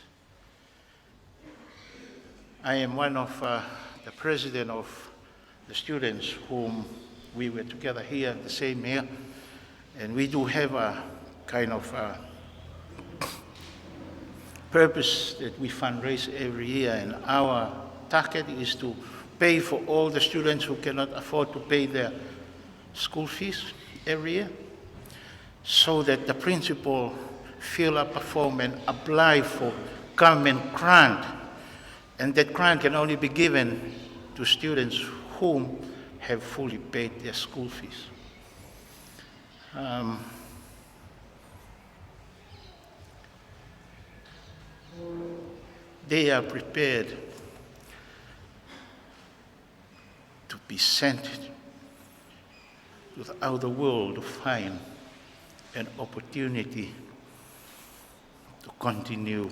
I am one of the president of the students whom we were together here the same year, and we do have a kind of purpose that we fundraise every year, and our target is to pay for all the students who cannot afford to pay their school fees every year, so that the principal fill up a form and apply for government grant, and that grant can only be given to students whom have fully paid their school fees. They are prepared to be sent to the outer world to find an opportunity to continue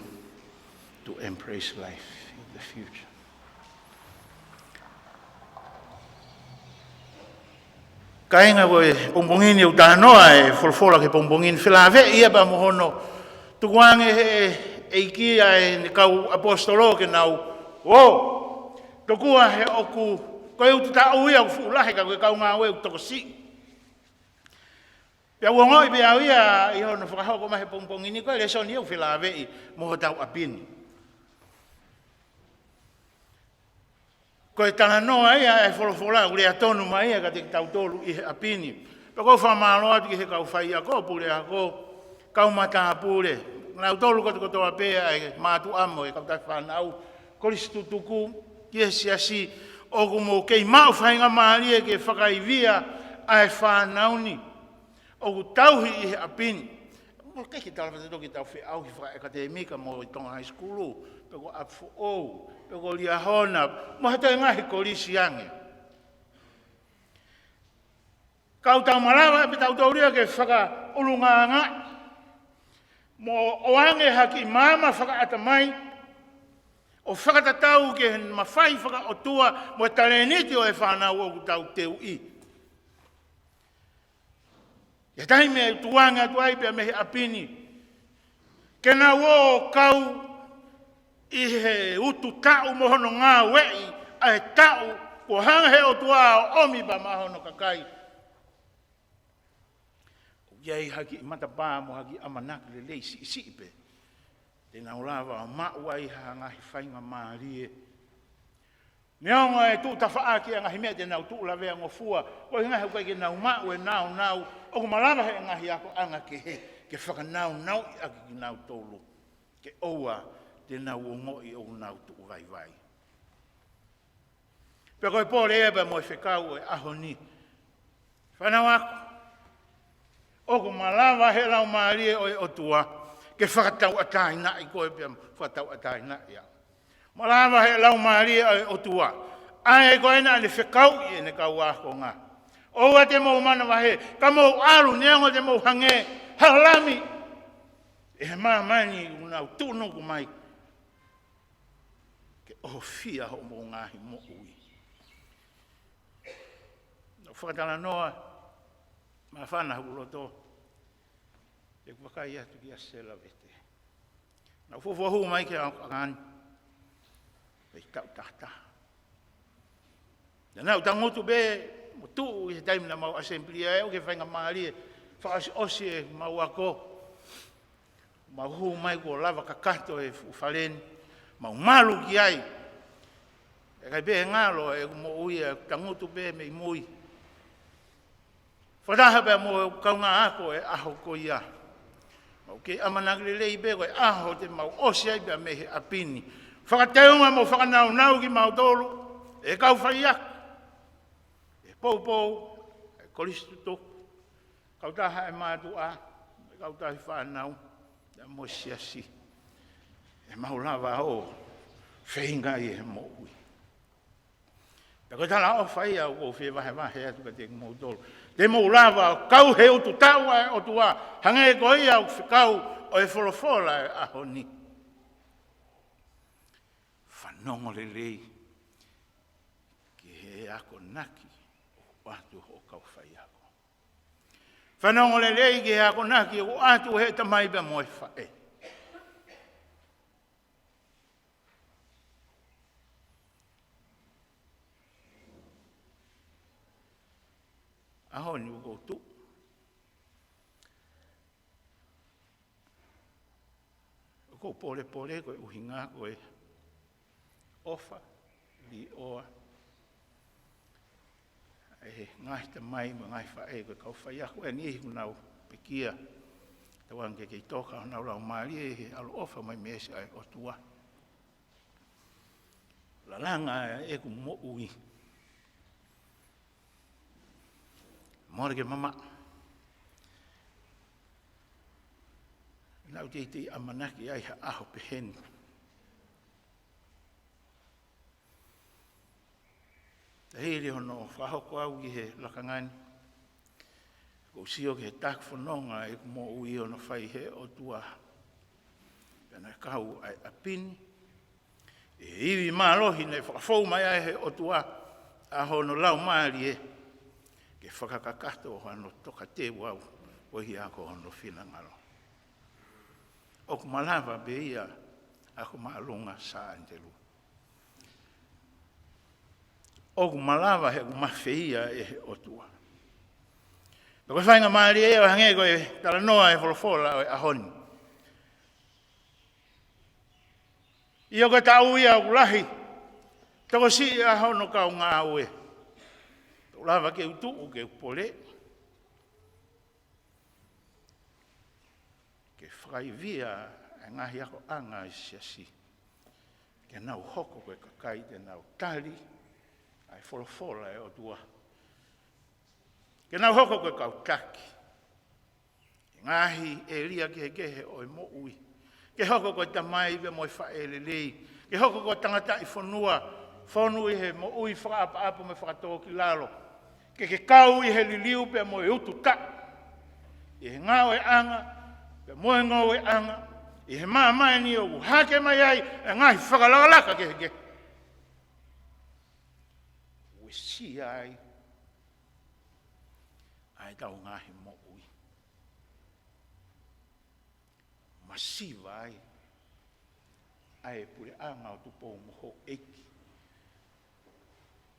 to embrace life in the future. Kainga koe pompongini o tānoa e Fuofua ke pompongini whilawe ia ba mohono tuwange e ikia e ni kau apostolo ke nau o tokua he oku koe utu ta uia ku fulahe ka koe kau ngā ue toko si pia uongoi pia uia i hono whakahau ko mahe pompongini koe le soni au whilawe i moho tau apini koe tanga noa ia e Fuofua ule atonu mai ia ka te tau tolu i he apini. Pe ko whamalo atu ki he kau whai a ko pule a ko kau mata pule. Nau tolu ko toa pea e mātu amo e kau tai whanau. Koristu tuku ki he siasi o kumo kei mau whainga maari e ke whakaivia a e whanauni. O ku tauhi i he apini. Mo kei ki tala te toki tau whiau ki whakaekademika mo i Tonga High School. Pe ko Fuofua. Ko lia hona, mo hata ngahi ko lisi ange. Kau tau marawa e tau tauria ke whaka ulunganga. Mo oange haki mama whaka atamai. O whaka tatau ke mawhai whaka otua mo taleniti o e whanau o tau teu i. Ia taime e tuanga tuai pia mehe apini. Kena wo kau i he utu tau mohono ngā wei a he tau ko hanga he o tua o omi ba mahono kakai. O iei haki i matapā mo haki amanaki le leisi i sipe. Tēnā ulawa o maua i ha ngahi whainga mārie. Neonga e tū tawhaaki a ngahi mea tēnā u tū lawea ngofua. Ko i ngahi ukai ke nau mau e nau. O ku malawa he ngahi ako anga ke he. Ke whakanau i aki ki nau tōlu. Ke oua. Tēnā uongoi o nau tuku vai. Pea koe pōre eba mo e whekau e ahoni. Whanau ako. Oku malawa he lau maarie o e otua. Ke whakatau atai nai koe pia whakatau atai nai. Malawa he lau maarie o e otua. Ai koe na le whekau i e ne kau ako ngā. Oua te mou mana wahe. Ka mou aru neongo te mou hange. Halami. E he mamani unau tūnu ku mai. O fia ho mo ngahi mo ui. No whakatala noa, ma whana huloto, e wakai atu ki a sela vete. Na Fuofua hu mai ke au ngani, e tau tahta. Na nau tangotu be, mo tu i he taimi na mau asemblia e o ke whainga maari e, whakas osi e mau ako, mau hu mai ko lava kakato e ufaleni, mau malu ki ai. E kai be ngalo e mo ui e tangutu be me mui. Whataha be mo kaunga ako e aho ko ia. Mau ke amanagri lei be koe aho te mau osi ai be mehe apini. Whakateunga mo whakanau ki mautolu, e kau whaiak. E pou, e koristuto, kau taha e mātua, e kau tahi whanau, e mo siasi. E maulawa o, whenga i e mo ui. Tako tala o whaia o whi wahe atu ka te mautolu. Te maulawa, kau he o tu taua e o tua, hange ko ia o whikau o e wholofola e ahoni. Whanongo le lei, ki he ako naki o atu ho kau whai ako. Whanongo le lei ki he ako naki o atu he tamai bea moe whae. Aho ni uko tu. Uko pole koe uhinga koe ofa li oa. E ngai te mai mo ngai whae koe kau whai ako e ni hunau pekia. Tawang ke kei toka hunau lau maari e alo ofa mai mesi ai o tua. Lalanga e ku mo ui. Mora ke mama. Nau te amanaki ai ha aho peheni. Te heiri hono whahoko au ki he lakangani. Ko sio ke he tak whanonga e mo ui hono whai he o tua. Pena kau ai apini. E iwi mālohi nei whakafou mai ai he o tua. A hono lau maari e. Ke whakakakato o ano toka te wau o hi ako hono whina ngalo. O kumalawa be ia ako maalunga sa antelu. O kumalawa he kumawhia e he otua. Ko whainga maari e o hange koe taranoa e wholofola o e ahoni. Ia koe tau ia o kulahi. Toko si a hono kau ngā ue. Lava ke utu o ke pole. Ke whai via e ngahi ako anga i siasi. Ke nau hoko koe kakai te nau tali. Ai wholofola e o tua. Ke nau hoko koe kau taki. Ke ngahi e ria ke kehe o e mo ui. Ke hoko koe tamai be mo i whae lelei. Ke hoko koe tangata i whanua. Whanui he mo ui whaapa me whakatoa ki lalo. Ke kau i he liliu pe mo e utu ta. I he ngau e anga, pe mo e ngau e anga, i he maa mai ni o hake mai ai, e ngai whakalakalaka ke heke. Ue si ai, ai tau ngahi mo ui. Masiva ai, ai e pure anga o tupo moho eki.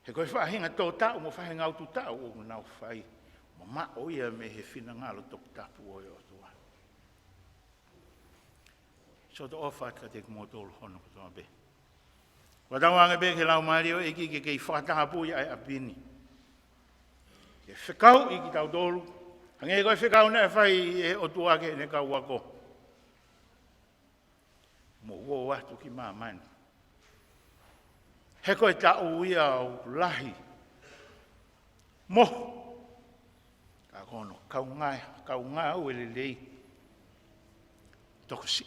He koe whahinga tō tau mo whahinga au tu tau o nau whai. Ma ma o ia me he whina ngalo Tongatapu o e o tua. So to ofat ka te kumotolo hono ko toa be. Watawanga be ke lau mario e ki ke kei whakataha pui ai apini. Ke whikau i ki tau tolu. Hange koe whikau ne whai e o tua ke ne kau wako. Mo uo watu ki mamani. He koe ta uia o lahi. Mo. Ka kono kau ngai au ele lei. Toko si.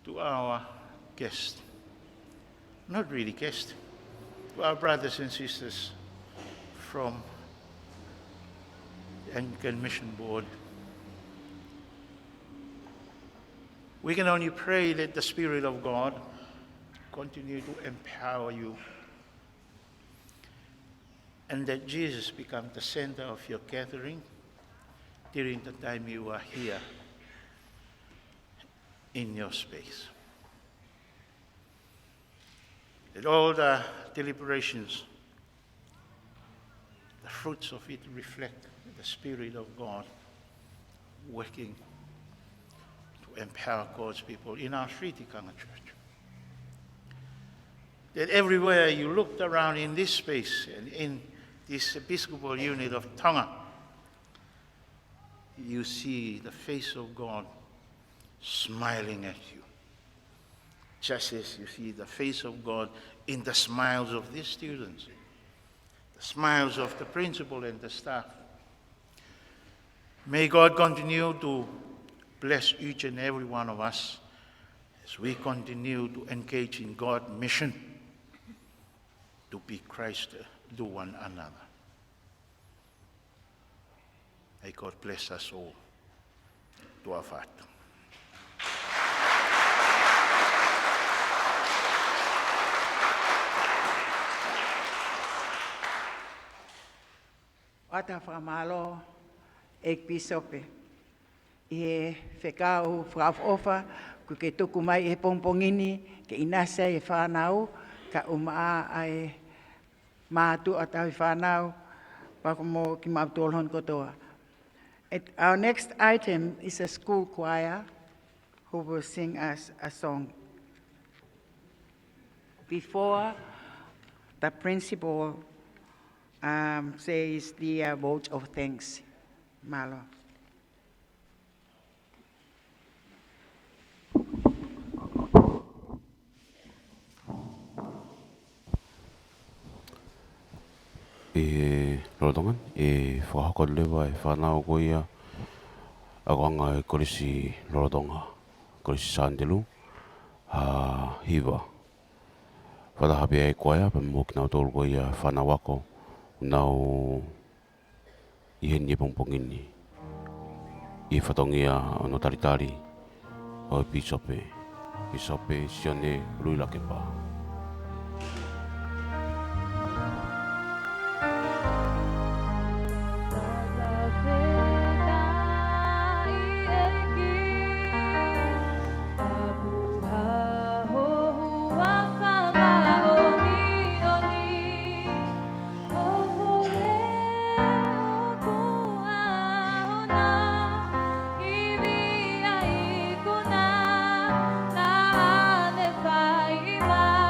To our guest, not really guest, to our brothers and sisters from the Anglican Mission Board, we can only pray that the Spirit of God continue to empower you and that Jesus become the center of your gathering during the time you are here in your space. That all the deliberations, the fruits of it reflect the Spirit of God working to empower God's people in our Sritikanga Church. That everywhere you looked around in this space and in this Episcopal unit of Tonga, you see the face of God smiling at you. Just as you see the face of God in the smiles of these students, the smiles of the principal and the staff. May God continue to bless each and every one of us as we continue to engage in God's mission to be Christ to one another. May God bless us all. Tua whātu. Ata whamalo Archbishop e whekau Fuofua ku ke tuku mai e pongpongini ke inasa e whanau ka umaa ai mātu atau whanau pakumo ki mautolhon kotoa. Our next item is a school choir who will sing us a song. Before the principal says the vote of thanks. Malo. Rotongan whakakot lewa whanau ko ia ako anga korisi rotonga korisi sandelu hiva whatahape koia pa mo kinau tolu ko ia whanau ako nau ihen ye pongpongini i whatongia ono Talitali o Archbishop Sione Uluilakepa. Bye.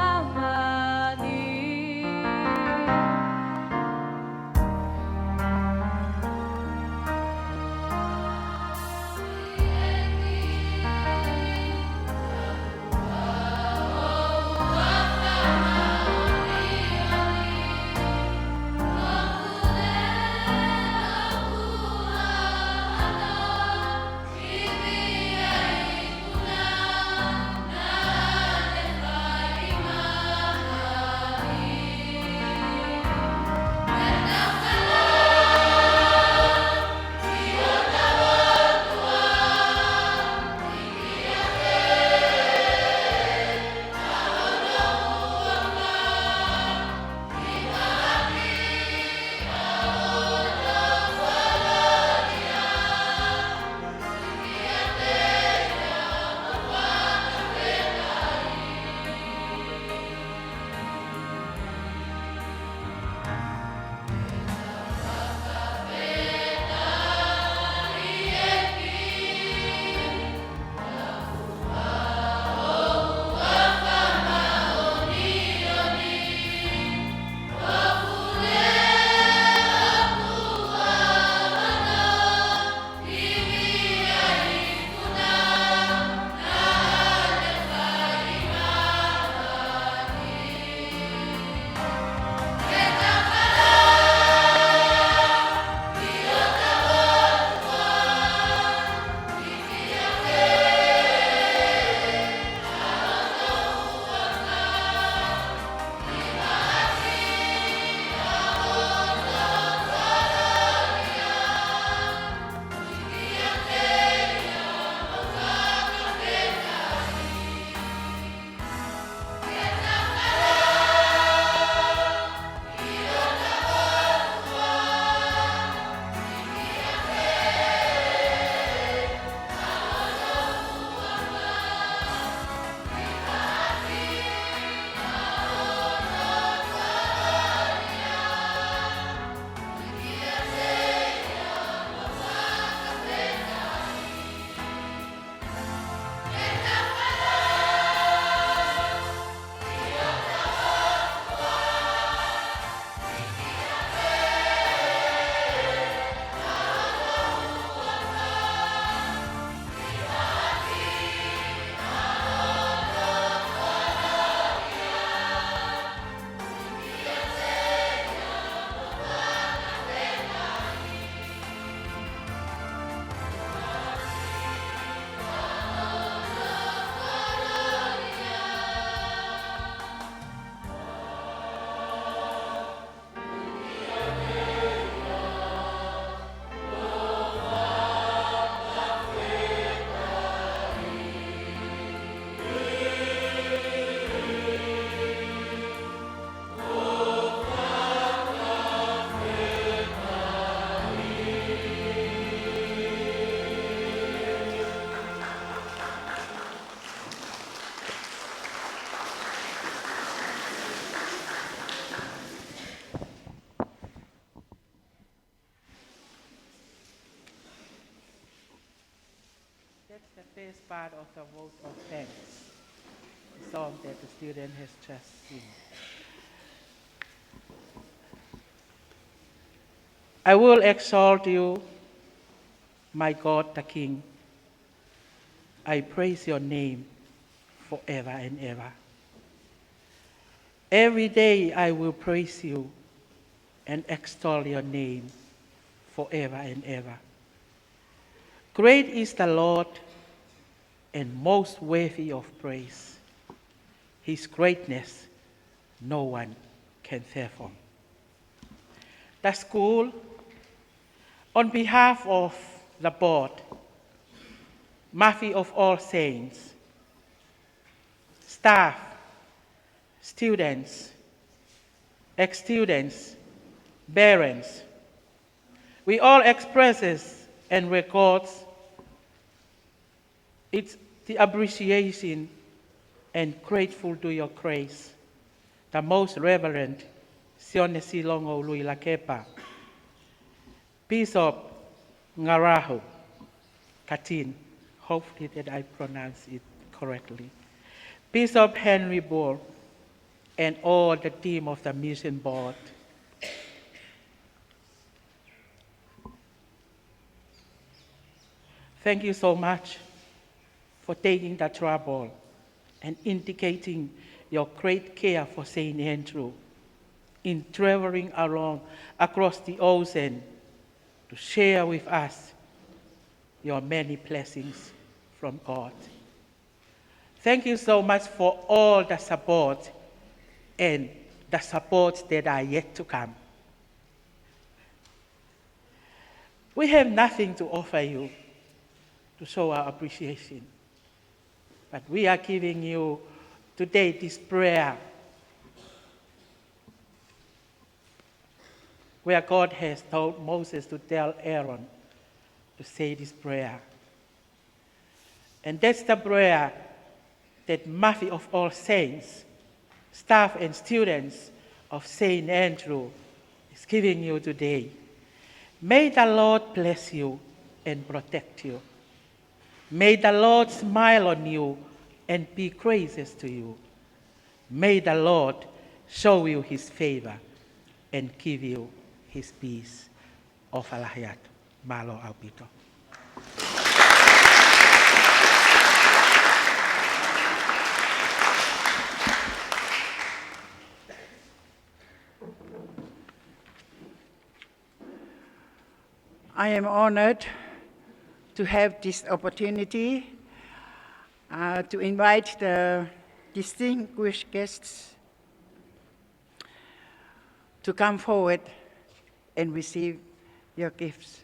the first part of the vote of thanks, the song that the student has just seen. I will exalt you, my God the King. I praise your name forever and ever. Every day I will praise you and extol your name forever and ever. Great is the Lord and most worthy of praise. His greatness no one can fathom. The school, on behalf of the board, Murphy of All Saints, staff, students, ex-students, parents, we all expresses and records the appreciation and grateful to your grace, the Most Reverend Sione Uluilakepa, Bishop Ngarahu Katin, hopefully that I pronounce it correctly, Bishop Henry Bull, and all the team of the mission board. Thank you so much for taking the trouble and indicating your great care for St. Andrew in traveling along across the ocean to share with us your many blessings from God. Thank you so much for all the support and the supports that are yet to come. We have nothing to offer you to show our appreciation, but we are giving you today this prayer where God has told Moses to tell Aaron to say this prayer. And that's the prayer that Murphy of All Saints, staff and students of St. Andrew is giving you today. May the Lord bless you and protect you. May the Lord smile on you and be gracious to you. May the Lord show you his favor and give you his peace. Of Alahayat, Malo Albito. I am honored to have this opportunity to invite the distinguished guests to come forward and receive your gifts.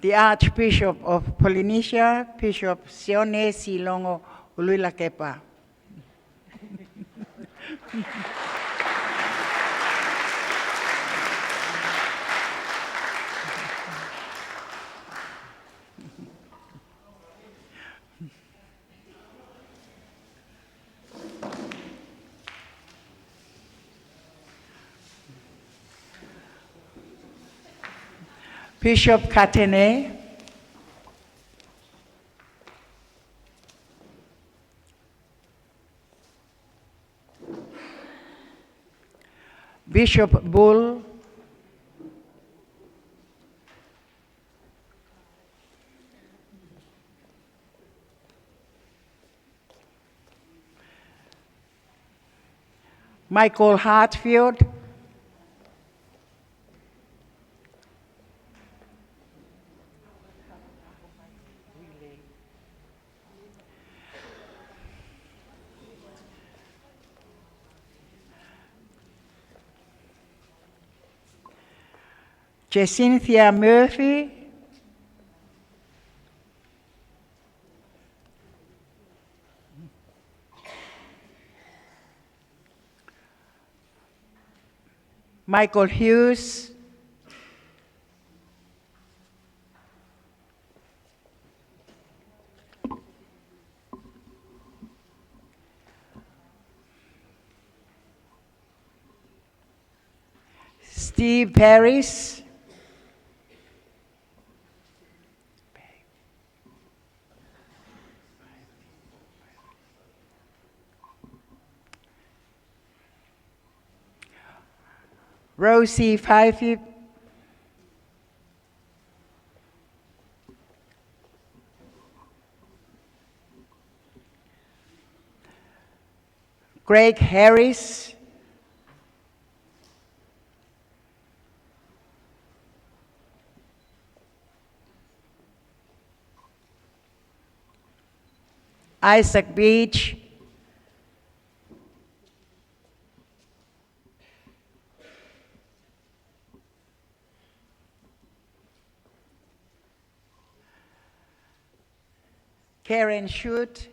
The Archbishop of Polynesia, Bishop Sione Uluilakepa. Bishop Katene, Bishop Bull, Michael Hartfield, Cynthia Murphy, Michael Hughes, Steve Paris. Rosie Fife. Greg Harris. Isaac Beach. Karen Schutt.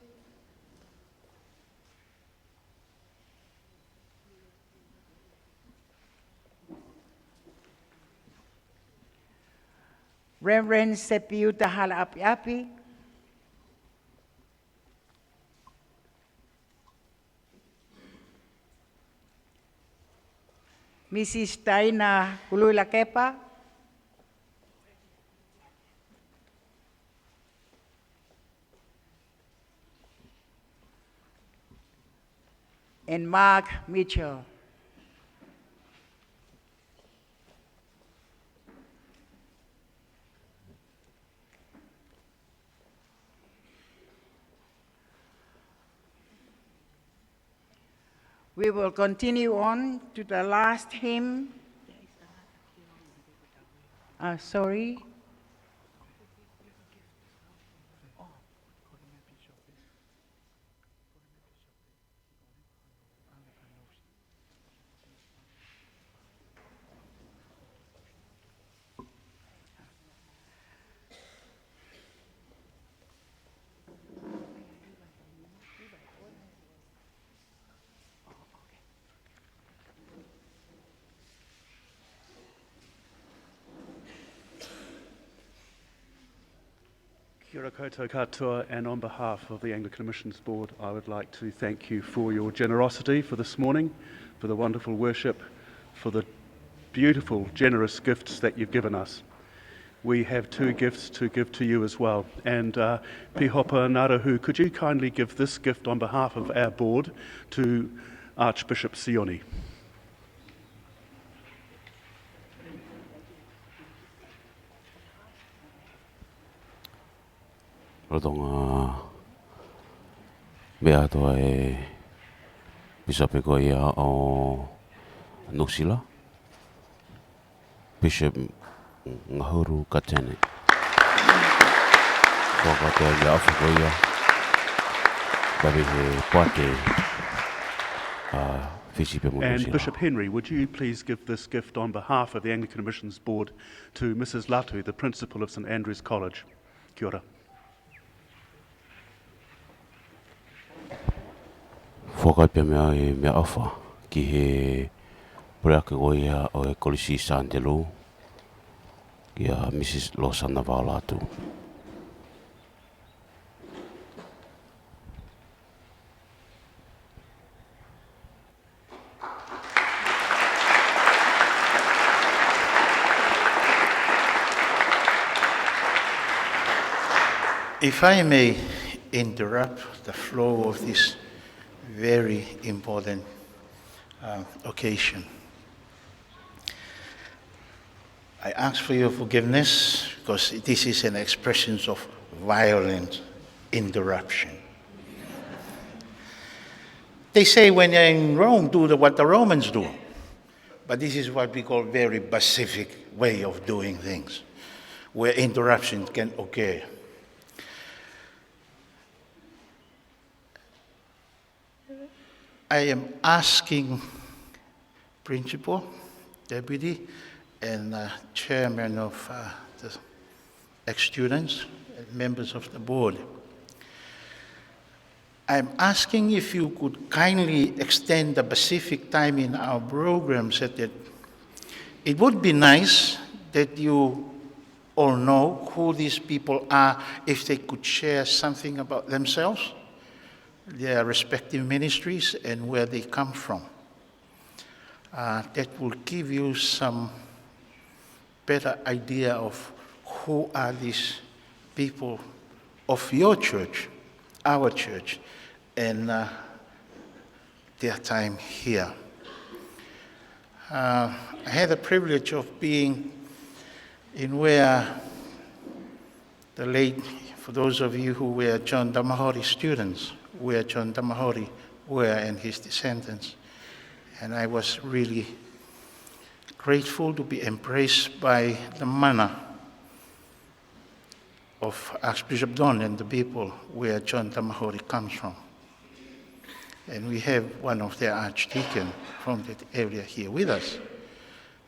Reverend Sepiuta Halapiapi. Mrs. Sione Uluilakepa. And Mark Mitchell. We will continue on to the last hymn. Sorry. Kia ora koutou katoa, and on behalf of the Anglican Missions Board, I would like to thank you for your generosity for this morning, for the wonderful worship, for the beautiful, generous gifts that you've given us. We have 2 gifts to give to you as well. And Pihopa Narahu, could you kindly give this gift on behalf of our board to Archbishop Sione? Tonga mea toa Bishop ko ia o Nusila. Bishop ngahuru katene. Toka toa ia afu ko ia. Babi he pate Fisipe mo And Nusila. Bishop Henry, would you please give this gift on behalf of the Anglican Missions Board to Mrs. Latu, the Principal of St Andrew's College? Kia ora. Whakai pe mea awha ki he breaka goia o Kolisi Sandelo ki a Mrs. Losana Latu. If I may interrupt the flow of this very important occasion, I ask for your forgiveness because this is an expression of violent interruption. They say when you're in Rome, do what the Romans do. But this is what we call very pacific way of doing things, where interruption can occur. I am asking Principal, Deputy, and Chairman of the ex-students, members of the board. I'm asking if you could kindly extend the specific time in our program so that it would be nice that you all know who these people are, if they could share something about themselves, their respective ministries, and where they come from. that will give you some better idea of who are these people of your church, our church, and their time here. I had the privilege of being in where the late, for those of you who were John Damahori students, where John Damahori were and his descendants. And I was really grateful to be embraced by the mana of Archbishop Don and the people where John Damahori comes from. And we have one of their archdeacons from that area here with us.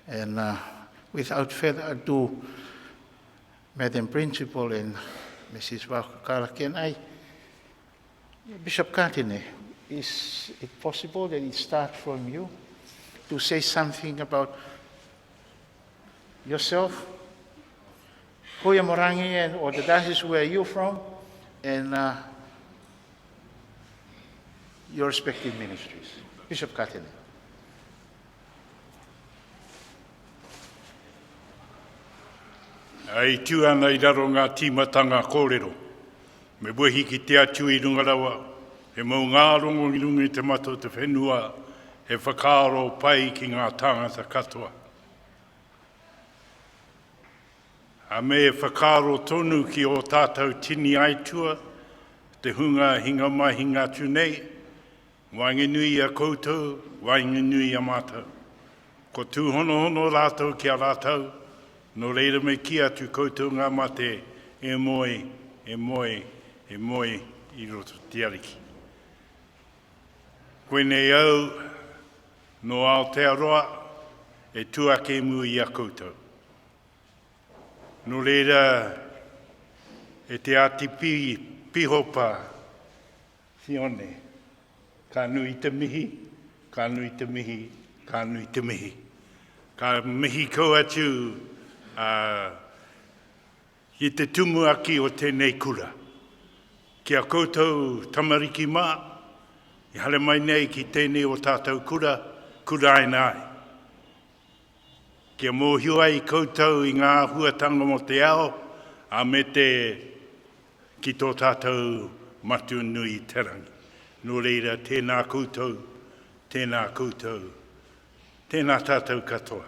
And without further ado, Madam Principal and Mrs. Wakukalaki and I, Bishop Katine, is it possible that it starts from you to say something about yourself, Hoya Morangi, or the diocese where you're from, and your respective ministries? Bishop Katine. Ai tua nei raro ngā tīmatanga kōrero. Me wehi ki te atu I runga rawa. He mau ngā rongo I runga I te mato te whenua. He whakaaro pai ki ngā tāngata katoa. A me e whakaaro tonu ki o tātou tini aitua. Te hunga hinga mai hinga tu nei. Wainga nui a koutou, wainga nui a mātou. Ko tū hono hono rātou ki a rātou. No reira me ki atu koutou ngā mate, e moi, e moi, e moi I roto te ariki. Koe nei au, no Aotearoa, e tuake mu I a koutou. No reira, e te ati pihopa, Sione, ka nui te mihi, ka nui te mihi, ka nui te mihi. Ka mihi ko atu, I te tumu aki o tēnei kura. Ki a koutou tamariki mā, I hale mai nei ki tēnei o tātou kura, kura ai nai. Ki a mōhio ai koutou I ngā huatanga mo te ao, a me te ki tō tātou matu nui terangi. No reira, tēnā koutou, tēnā koutou, tēnā tātou katoa.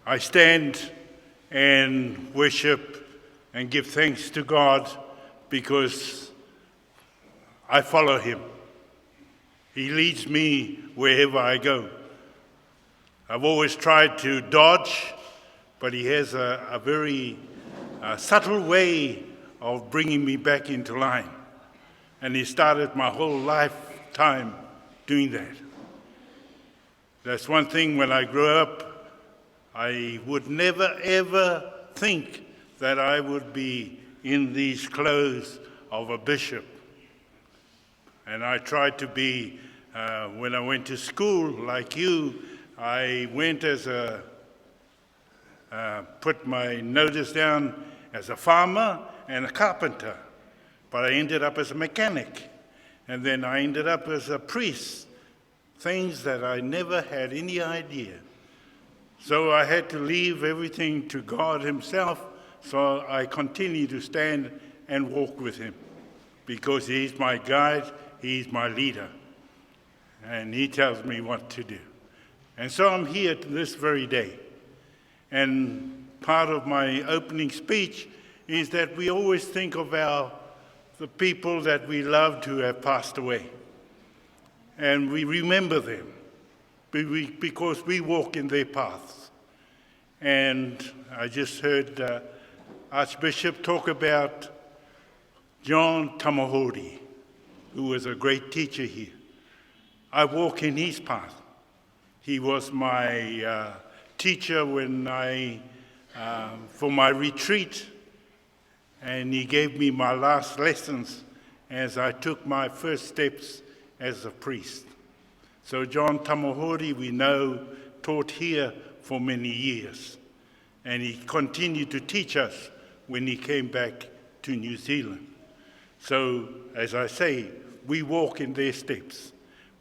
I stand and worship and give thanks to God because I follow Him. He leads me wherever I go. I've always tried to dodge, but He has a very subtle way of bringing me back into line. And He started my whole lifetime doing that. That's one thing when I grew up, I would never ever think that I would be in these clothes of a bishop. And I tried to be, when I went to school like you, I went as a, put my notice down as a farmer and a carpenter. But I ended up as a mechanic. And then I ended up as a priest. Things that I never had any idea. So I had to leave everything to God Himself, so I continue to stand and walk with Him, because He's my guide, He's my leader, and He tells me what to do. And so I'm here this very day. And part of my opening speech is that we always think of the people that we loved who have passed away. And we remember them. Because we walk in their paths. And I just heard Archbishop talk about John Tamahori, who was a great teacher here. I walk in his path. He was my teacher when for my retreat, and he gave me my last lessons as I took my first steps as a priest. So John Tamahori, we know, taught here for many years. And he continued to teach us when he came back to New Zealand. So, as I say, we walk in their steps.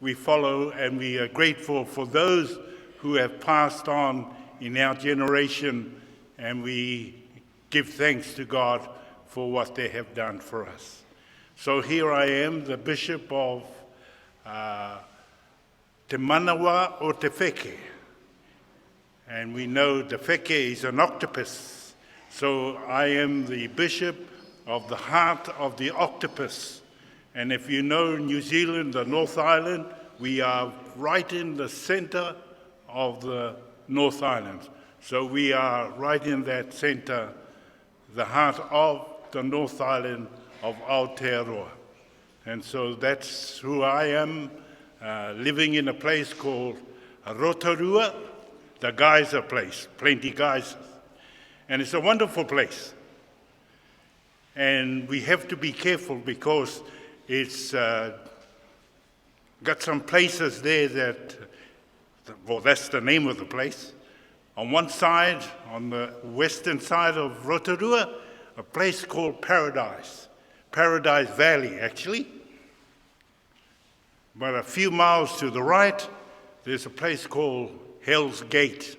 we follow, and we are grateful for those who have passed on in our generation, and we give thanks to God for what they have done for us. So here I am, the Bishop of Te Manawa o Te Wheke. And we know the Wheke is an octopus. So I am the Bishop of the heart of the octopus. And if you know New Zealand, the North Island, we are right in the center of the North Island. So we are right in that center, the heart of the North Island of Aotearoa. And so that's who I am, living in a place called Rotorua, the geyser place, plenty geysers. And it's a wonderful place. And we have to be careful because it's got some places there that, well, that's the name of the place. On one side, on the western side of Rotorua, a place called Paradise Valley, actually. But a few miles to the right, there's a place called Hell's Gate.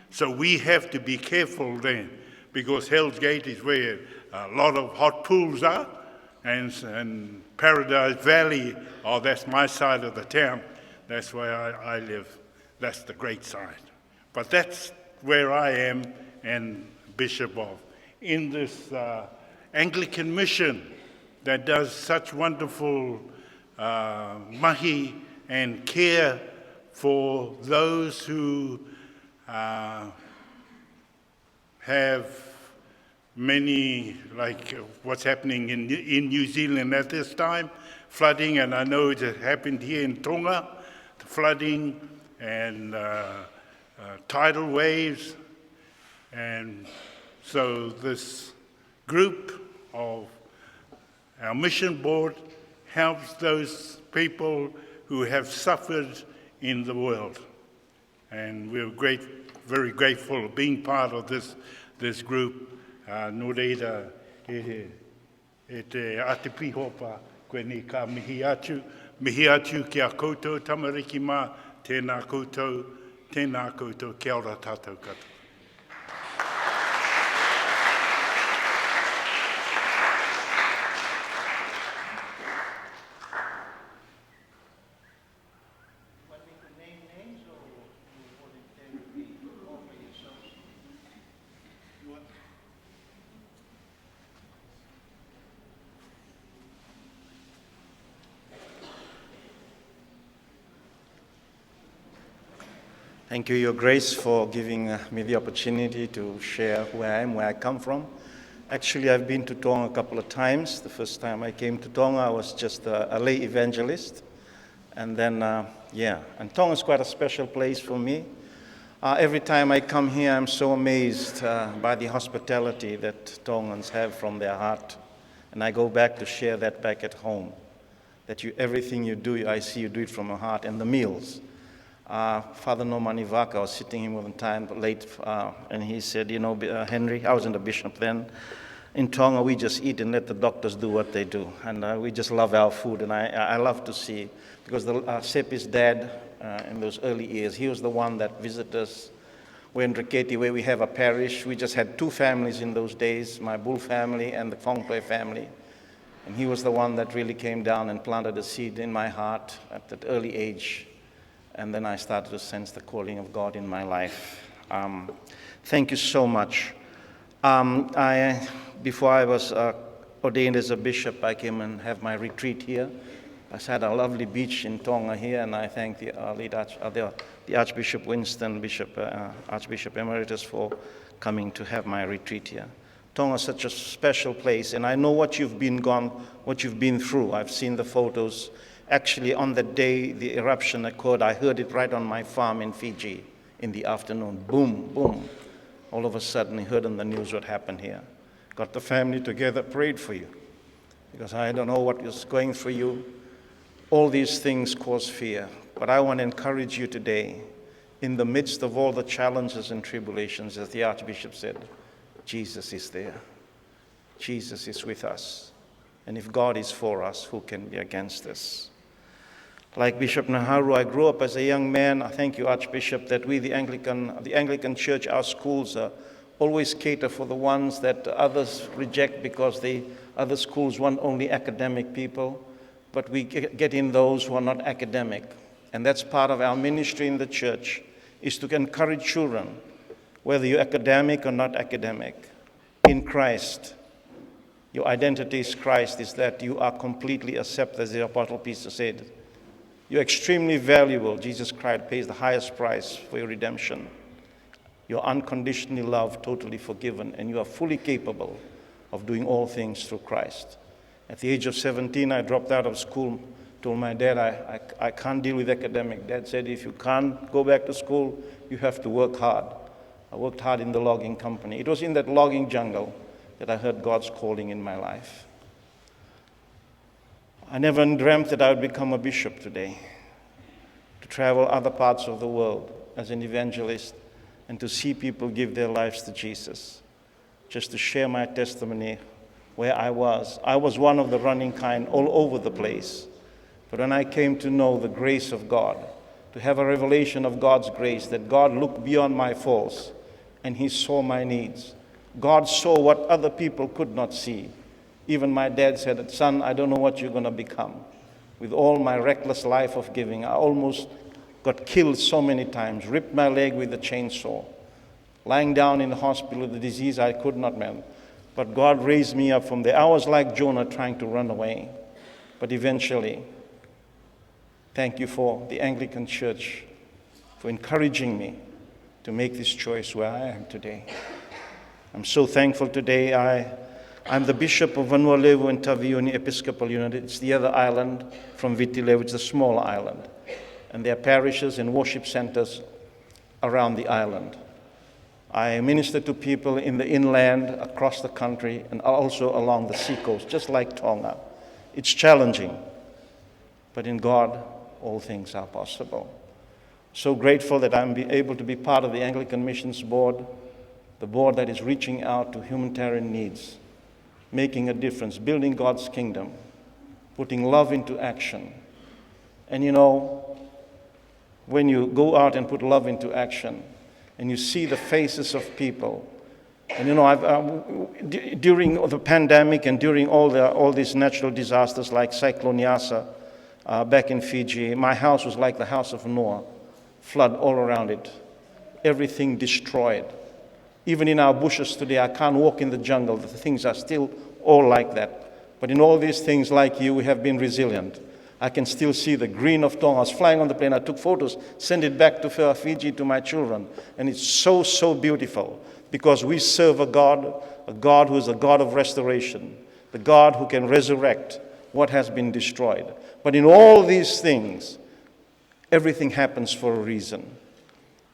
So we have to be careful then, because Hell's Gate is where a lot of hot pools are, and Paradise Valley, oh, that's my side of the town. That's where I live. That's the great side. But that's where I am and Bishop of. In this Anglican mission that does such wonderful mahi and care for those who have many, like what's happening in New Zealand at this time, flooding, and I know it happened here in Tonga, flooding and tidal waves. And so this group of our mission board helps those people who have suffered in the world. And we're very grateful of being part of this group. No reira e te ate pihopa koe ni ka mihi atu ki a koutou tamariki mā, tēnā koutou, kia ora tātou katoa. Thank you, Your Grace, for giving me the opportunity to share who I am, where I come from. Actually, I've been to Tonga a couple of times. The first time I came to Tonga, I was just a lay evangelist. And then, and Tonga is quite a special place for me. Every time I come here, I'm so amazed by the hospitality that Tongans have from their heart. And I go back to share that back at home, that everything you do, I see you do it from your heart. And the meals. Father Norman Ivaka, I was sitting here one time late, and he said, Henry, I wasn't a bishop then, in Tonga we just eat and let the doctors do what they do. And we just love our food, and I love to see, because Sepi's dad, in those early years, he was the one that visited us. We're in Riketi, where we have a parish. We just had two families in those days, my Bull family and the Fongpui family. And he was the one that really came down and planted a seed in my heart at that early age. And then I started to sense the calling of God in my life. Thank you so much. Before I was ordained as a bishop, I came and have my retreat here. I had a lovely beach in Tonga here, and I thank the Archbishop Winston, Archbishop Emeritus, for coming to have my retreat here. Tonga is such a special place, and I know what you've been through. I've seen the photos. Actually, on the day the eruption occurred, I heard it right on my farm in Fiji in the afternoon. Boom, boom. All of a sudden, I heard on the news what happened here. Got the family together, prayed for you. Because I don't know what is going through you. All these things cause fear. But I want to encourage you today, in the midst of all the challenges and tribulations, as the Archbishop said, Jesus is there. Jesus is with us. And if God is for us, who can be against us? Like Bishop Naharu, I grew up as a young man. I thank you, Archbishop, that we, the Anglican Church, our schools always cater for the ones that others reject because the other schools want only academic people. But we get in those who are not academic. And that's part of our ministry in the church, is to encourage children, whether you're academic or not academic, in Christ. Your identity is Christ, is that you are completely accepted, as the Apostle Peter said. You're extremely valuable. Jesus Christ pays the highest price for your redemption. You're unconditionally loved, totally forgiven, and you are fully capable of doing all things through Christ. At the age of 17, I dropped out of school, told my dad, I can't deal with academic. Dad said, if you can't go back to school, you have to work hard. I worked hard in the logging company. It was in that logging jungle that I heard God's calling in my life. I never dreamt that I would become a bishop today, to travel other parts of the world as an evangelist and to see people give their lives to Jesus, just to share my testimony where I was. I was one of the running kind all over the place. But when I came to know the grace of God, to have a revelation of God's grace, that God looked beyond my faults and He saw my needs. God saw what other people could not see. Even my dad said, son, I don't know what you're going to become. With all my reckless life of giving, I almost got killed so many times, ripped my leg with a chainsaw, lying down in the hospital with a disease I could not mend. But God raised me up from there. I was like Jonah trying to run away. But eventually, thank you for the Anglican Church for encouraging me to make this choice where I am today. I'm so thankful today. I'm the Bishop of Vanuatu and Tavioni Episcopal Unit. It's the other island from Vitilevu. It's a small island. And there are parishes and worship centers around the island. I minister to people in the inland, across the country, and also along the seacoast, just like Tonga. It's challenging, but in God, all things are possible. So grateful that I'm able to be part of the Anglican Missions Board, the board that is reaching out to humanitarian needs, making a difference, building God's kingdom, putting love into action. And you know, when you go out and put love into action, and you see the faces of people, and you know, during the pandemic and during all these natural disasters like Cyclone Yasa back in Fiji, my house was like the house of Noah, flood all around it, everything destroyed. Even in our bushes today, I can't walk in the jungle. The things are still all like that. But in all these things, like you, we have been resilient. I can still see the green of Tonga. I was flying on the plane. I took photos, sent it back to Fiji to my children. And it's so, so beautiful because we serve a God who is a God of restoration, the God who can resurrect what has been destroyed. But in all these things, everything happens for a reason.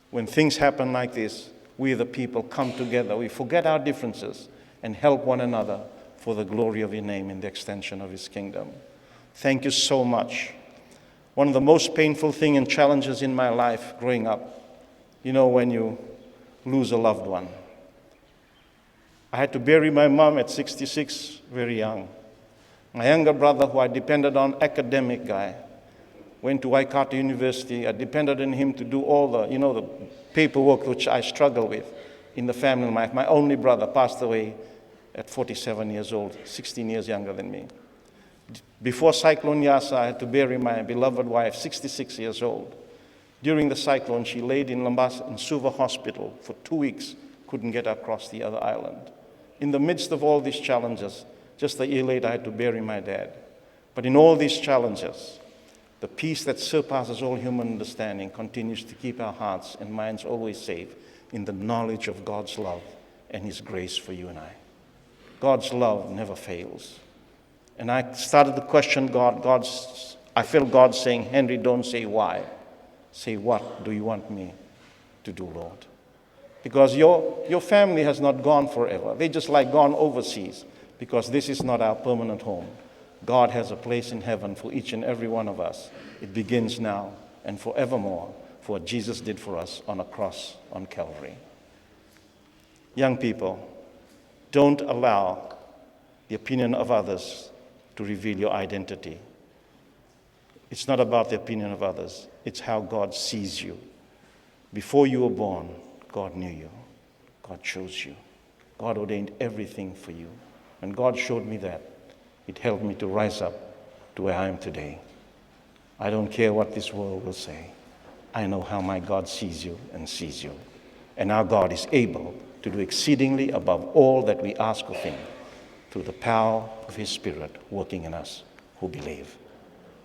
When things happen like this, we the people come together. We forget our differences and help one another for the glory of your name in the extension of His kingdom. Thank you so much. One of the most painful things and challenges in my life growing up, you know, when you lose a loved one. I had to bury my mom at 66, very young. My younger brother, who I depended on, academic guy, went to Waikato University. I depended on him to do all the, you know, the paperwork which I struggle with in the family life. My only brother passed away at 47 years old, 16 years younger than me. Before Cyclone Yasa, I had to bury my beloved wife, 66 years old. During the cyclone, she laid in Lambas in Suva Hospital for 2 weeks, couldn't get across the other island. In the midst of all these challenges, just a year later, I had to bury my dad. But in all these challenges, the peace that surpasses all human understanding continues to keep our hearts and minds always safe in the knowledge of God's love and His grace for you and I. God's love never fails. And I started to question God. I felt God saying, Henry, don't say why. Say, what do you want me to do, Lord? Because your family has not gone forever. They just like gone overseas because this is not our permanent home. God has a place in heaven for each and every one of us. It begins now and forevermore for what Jesus did for us on a cross on Calvary. Young people, don't allow the opinion of others to reveal your identity. It's not about the opinion of others. It's how God sees you. Before you were born, God knew you. God chose you. God ordained everything for you. When God showed me that, it helped me to rise up to where I am today. I don't care what this world will say. I know how my God sees you and sees you. And our God is able to do exceedingly above all that we ask of him through the power of his Spirit working in us who believe.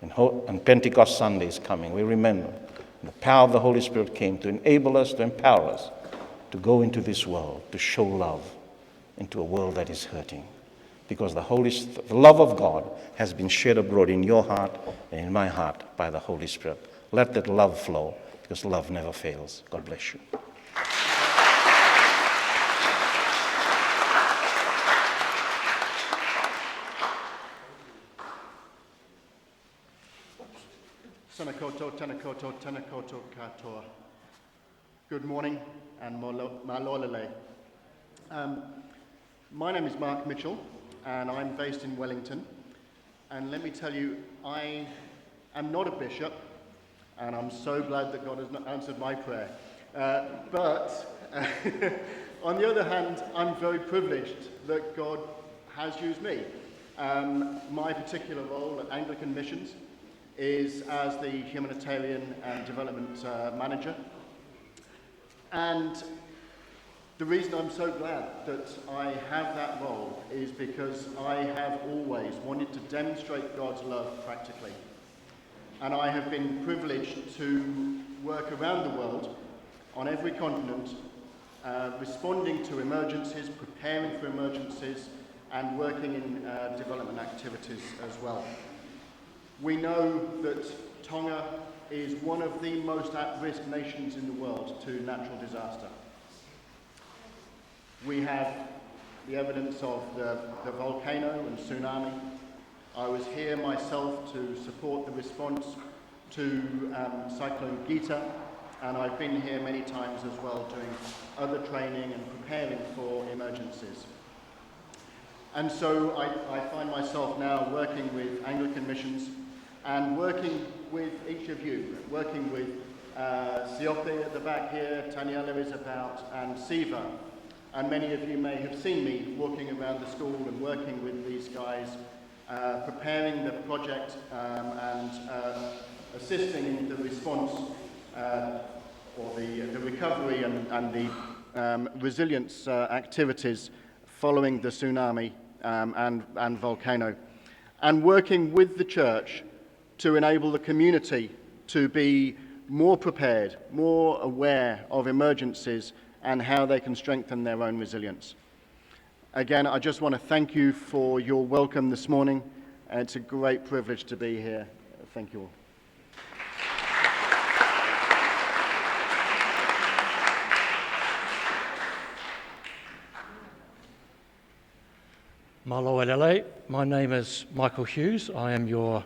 And Pentecost Sunday is coming. We remember the power of the Holy Spirit came to enable us, to empower us to go into this world, to show love into a world that is hurting. Because the love of God has been shed abroad in your heart and in my heart by the Holy Spirit. Let that love flow, because love never fails. God bless you. Sana koutou, tana koutou, tana koutou katoa. Good morning and malolele. My name is Mark Mitchell and I'm based in Wellington. And let me tell you, I am not a bishop and I'm so glad that God has not answered my prayer. But on the other hand, I'm very privileged that God has used me. My particular role at Anglican Missions is as the humanitarian and development manager. And the reason I'm so glad that I have that role is because I have always wanted to demonstrate God's love practically. And I have been privileged to work around the world on every continent, responding to emergencies, preparing for emergencies, and working in development activities as well. We know that Tonga is one of the most at-risk nations in the world to natural disaster. We have the evidence of the volcano and tsunami. I was here myself to support the response to Cyclone Gita, and I've been here many times as well doing other training and preparing for emergencies. And so I find myself now working with Anglican Missions and working with each of you, working with Siope at the back here, Taniela is about, and Siva. And many of you may have seen me walking around the school and working with these guys, preparing the project and assisting in the response or the recovery and the resilience activities following the tsunami and volcano. And working with the church to enable the community to be more prepared, more aware of emergencies and how they can strengthen their own resilience. Again, I just want to thank you for your welcome this morning. It's a great privilege to be here. Thank you all. Malo elele. My name is Michael Hughes. I am your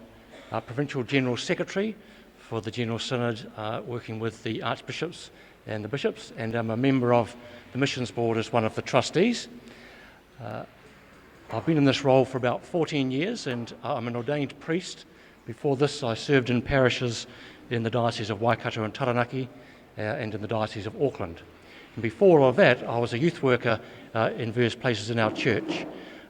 Provincial General Secretary for the General Synod, working with the Archbishops and the Bishops, and I'm a member of the Missions Board as one of the trustees. I've been in this role for about 14 years and I'm an ordained priest. Before this I served in parishes in the Diocese of Waikato and Taranaki and in the Diocese of Auckland. And before all of that I was a youth worker in various places in our church.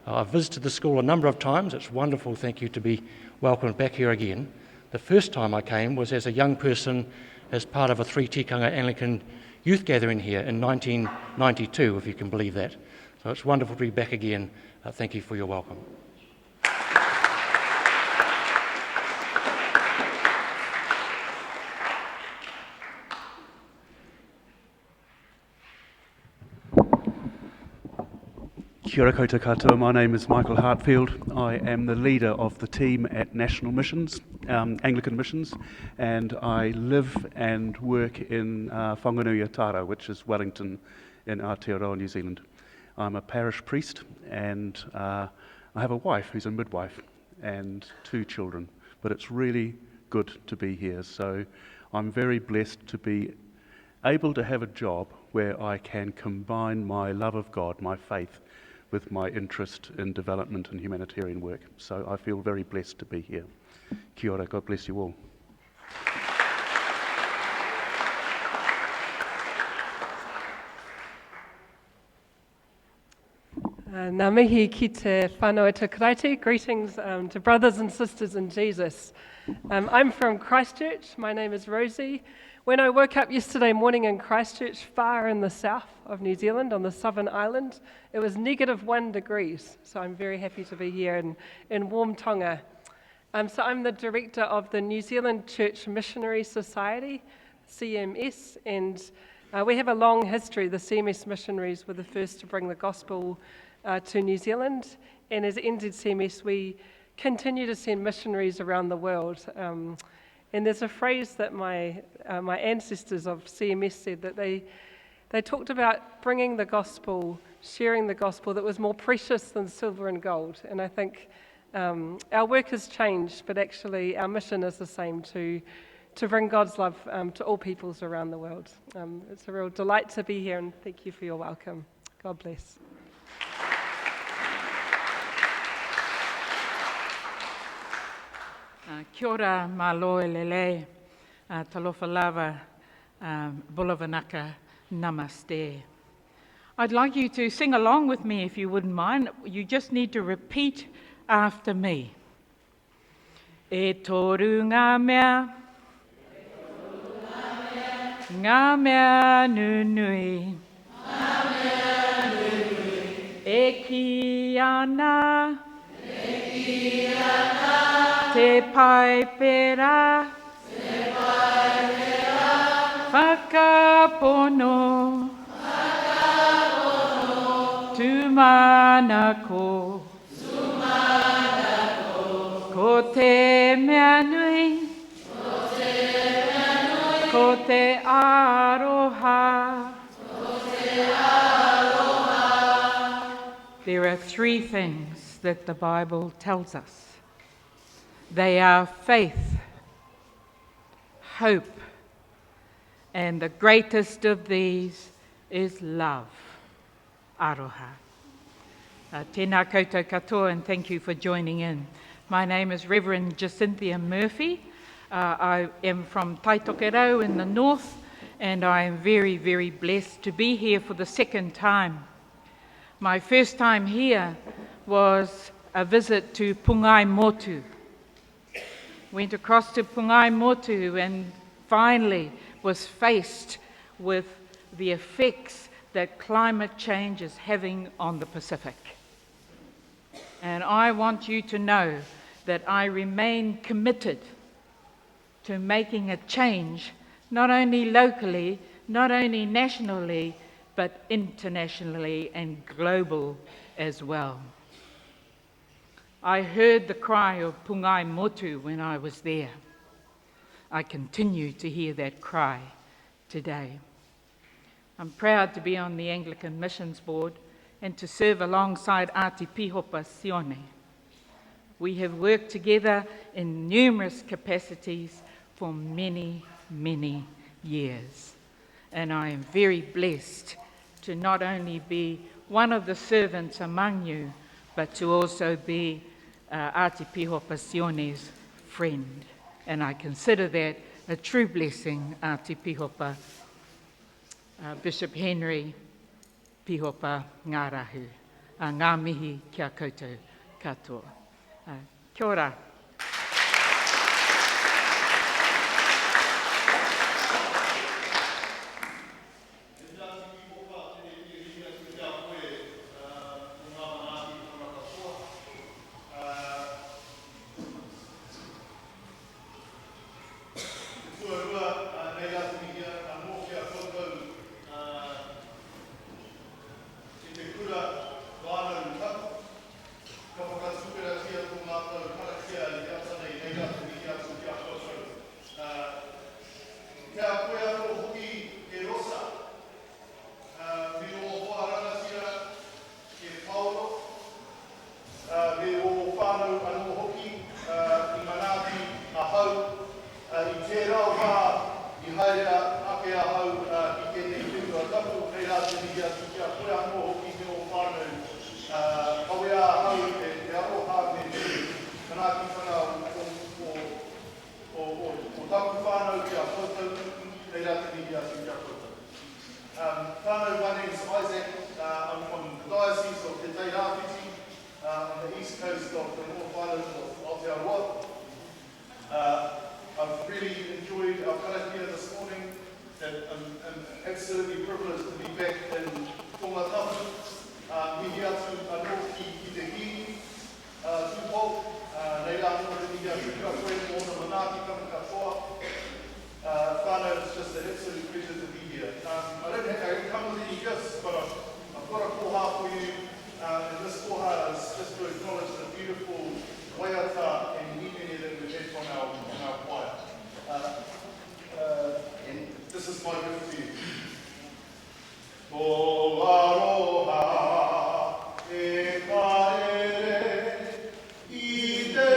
I've visited the school a number of times. It's wonderful, thank you, to be welcomed back here again. The first time I came was as a young person as part of a 3 tikanga Anglican youth gathering here in 1992, if you can believe that. So it's wonderful to be back again. Thank you for your welcome. Kia ora koutou katoa. My name is Michael Hartfield. I am the leader of the team at National Missions, Anglican Missions, and I live and work in Whanganui Tara, which is Wellington in Aotearoa, New Zealand. I'm a parish priest and I have a wife who's a midwife and 2 children, but it's really good to be here. So I'm very blessed to be able to have a job where I can combine my love of God, my faith, with my interest in development and humanitarian work. So I feel very blessed to be here. Kia ora, God bless you all. Ngā mihi ki te whānau e te karaiti. Greetings to brothers and sisters in Jesus. I'm from Christchurch. My name is Rosie. When I woke up yesterday morning in Christchurch, far in the south of New Zealand, on the southern island, it was -1 degrees. So I'm very happy to be here in warm Tonga. So I'm the director of the New Zealand Church Missionary Society, CMS, and we have a long history. The CMS missionaries were the first to bring the gospel to New Zealand, and as NZCMS we continue to send missionaries around the world. And there's a phrase that my ancestors of CMS said, that they talked about bringing the gospel, sharing the gospel that was more precious than silver and gold. And I think our work has changed, but actually our mission is the same, to bring God's love to all peoples around the world. It's a real delight to be here, and thank you for your welcome. God bless. Kia ora, malo e lele, talofa lava, bulavanaka, namaste. I'd like you to sing along with me if you wouldn't mind. You just need to repeat after me. E toru ngā mea, ngā mea nunui, e ki ana, te pai pera, whakapono, tūmanako, ko te mea nui, ko te aroha. There are three things that the Bible tells us. They are faith, hope, and the greatest of these is love, aroha. Tēnā koutou katoa, and thank you for joining in. My name is Reverend Jacynthia Murphy. I am from Taitokerau in the north, and I am very, very blessed to be here for the second time. My first time here was a visit to Pungai Motu. Went across to Pungai Motu and finally was faced with the effects that climate change is having on the Pacific. And I want you to know that I remain committed to making a change, not only locally, not only nationally, but internationally and global as well. I heard the cry of Pungai Motu when I was there. I continue to hear that cry today. I'm proud to be on the Anglican Missions Board and to serve alongside Archbishop Sione. We have worked together in numerous capacities for many, many years. And I am very blessed to not only be one of the servants among you, but to also be Archbishop Sione's friend. And I consider that a true blessing, Archbishop Bishop Henry Pihopa Ngārahu. Ngā mihi kia koutou katoa. Kia ora. My name is Isaac. I'm from the Diocese of Talitali on the east coast of the North Island of Aotearoa. I've really enjoyed our karakia this morning, and I'm absolutely privileged to be back in Tongatapu. Mihi atu anō ki te ki, tūpau, nei rā mō te mihi atu ka koe mōna manaaki katoa. Whānau, it's just an absolute pleasure to be here. I don't come with any gifts, but I've got a koha for you, and this koha is just to acknowledge the beautiful waiata and himene that we've had from our choir. And this is my gift to you. Ko aroha e kaere i te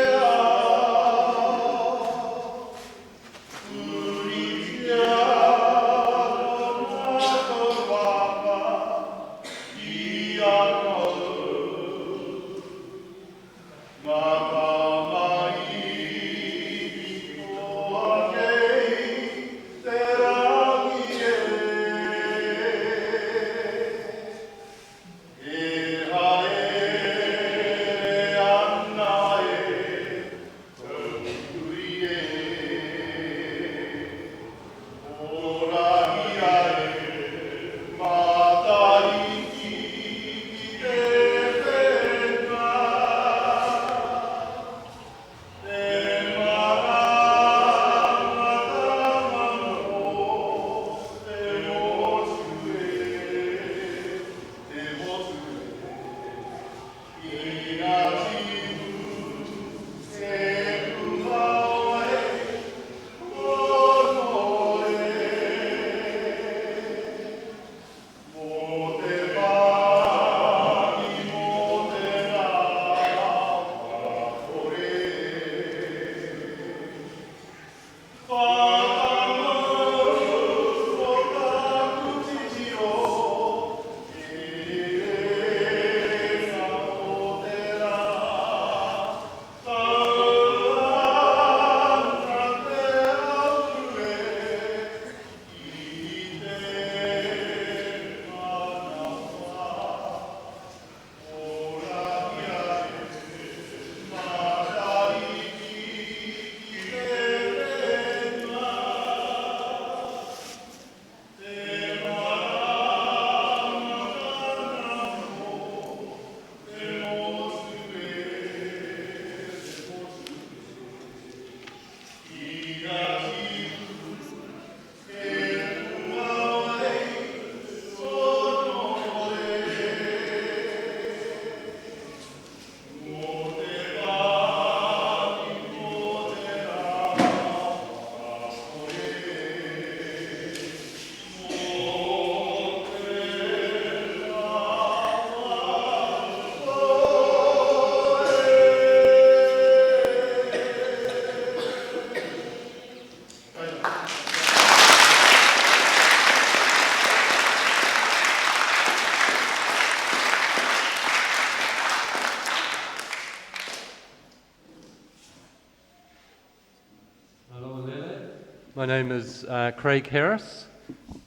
My name is Craig Harris.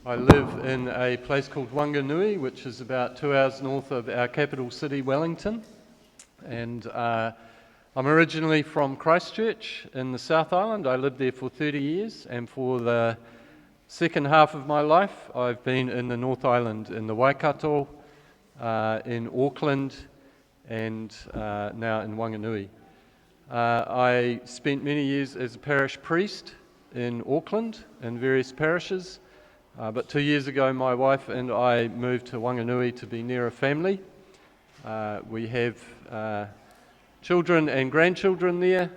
I live in a place called Wanganui, which is about 2 hours north of our capital city, Wellington. And I'm originally from Christchurch in the South Island. I lived there for 30 years, and for the second half of my life, I've been in the North Island, in the Waikato, in Auckland, and now in Wanganui. I spent many years as a parish priest in Auckland in various parishes, but 2 years ago my wife and I moved to Wanganui to be near a family. We have children and grandchildren there,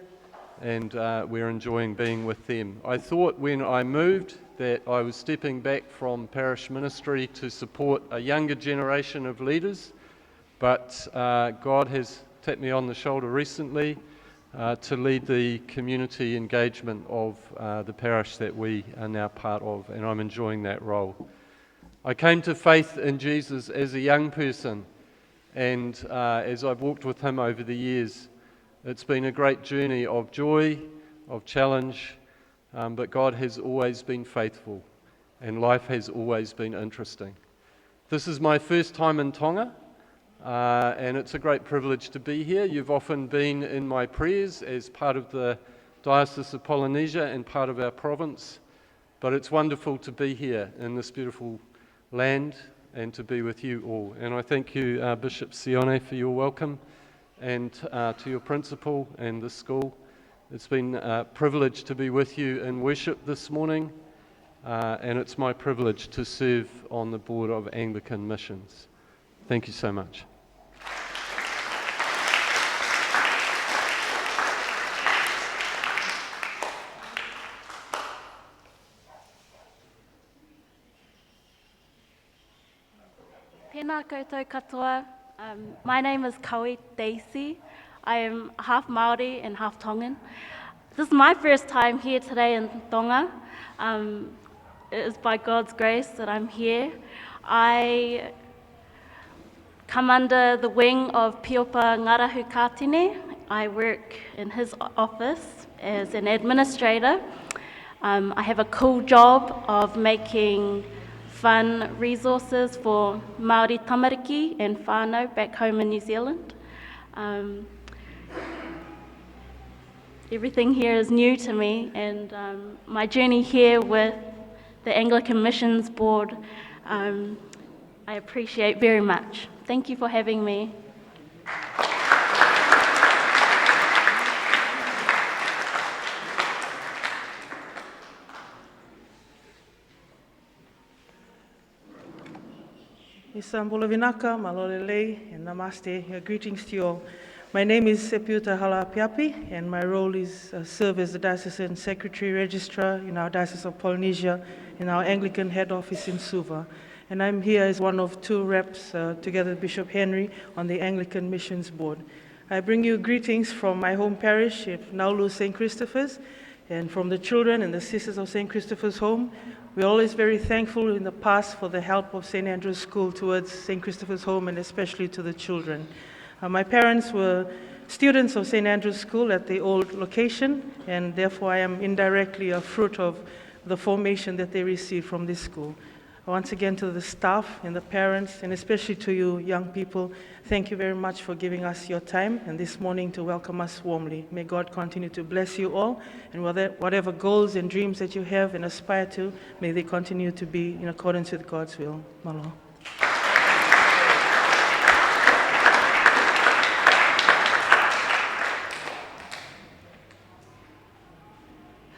and we're enjoying being with them. I thought when I moved that I was stepping back from parish ministry to support a younger generation of leaders, but God has tapped me on the shoulder recently to lead the community engagement of the parish that we are now part of, and I'm enjoying that role. I came to faith in Jesus as a young person, and as I've walked with him over the years, it's been a great journey of joy, of challenge, but God has always been faithful. and life has always been interesting. This is my first time in Tonga, and it's a great privilege to be here. You've often been in my prayers as part of the Diocese of Polynesia and part of our province, but it's wonderful to be here in this beautiful land and to be with you all. And I thank you, Bishop Sione, for your welcome, and to your principal and the school. It's been a privilege to be with you in worship this morning, and it's my privilege to serve on the board of Anglican Missions. Thank you so much. Tēnā koutou katoa. My name is Kaui Daisy. I am half Māori and half Tongan. This is my first time here today in Tonga. It is by God's grace that I'm here. I come under the wing of Piopa Ngarahu Kātine. I work in his office as an administrator. I have a cool job of making fun resources for Māori tamariki and whānau back home in New Zealand. Everything here is new to me, and my journey here with the Anglican Missions Board, I appreciate very much. Thank you for having me. Isambula Vinaka, Malolelei, and Namaste. Greetings to you all. My name is Sepiuta Halapiapi, and my role is serve as the Diocesan Secretary Registrar in our Diocese of Polynesia in our Anglican head office in Suva. And I'm here as one of two reps, together with Bishop Henry, on the Anglican Missions Board. I bring you greetings from my home parish at Naulu St. Christopher's, and from the children and the sisters of St. Christopher's Home. We're always very thankful in the past for the help of St. Andrew's School towards St. Christopher's Home, and especially to the children. My parents were students of St. Andrew's School at the old location, and therefore I am indirectly a fruit of the formation that they received from this school. Once again, to the staff and the parents, and especially to you young people, thank you very much for giving us your time and this morning to welcome us warmly. May God continue to bless you all, and whatever goals and dreams that you have and aspire to, may they continue to be in accordance with God's will. Malo.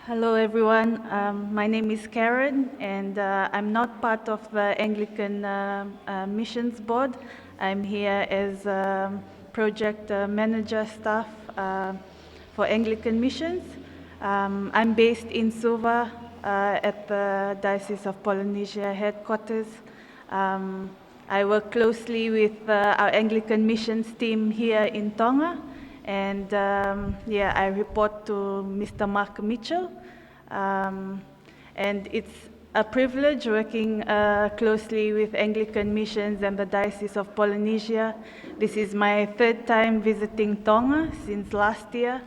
Hello everyone, my name is Karen, and I'm not part of the Anglican Missions Board. I'm here as project manager staff for Anglican Missions. I'm based in Suva at the Diocese of Polynesia headquarters. I work closely with our Anglican Missions team here in Tonga. And I report to Mr. Mark Mitchell. And it's a privilege working closely with Anglican Missions and the Diocese of Polynesia. This is my third time visiting Tonga since last year.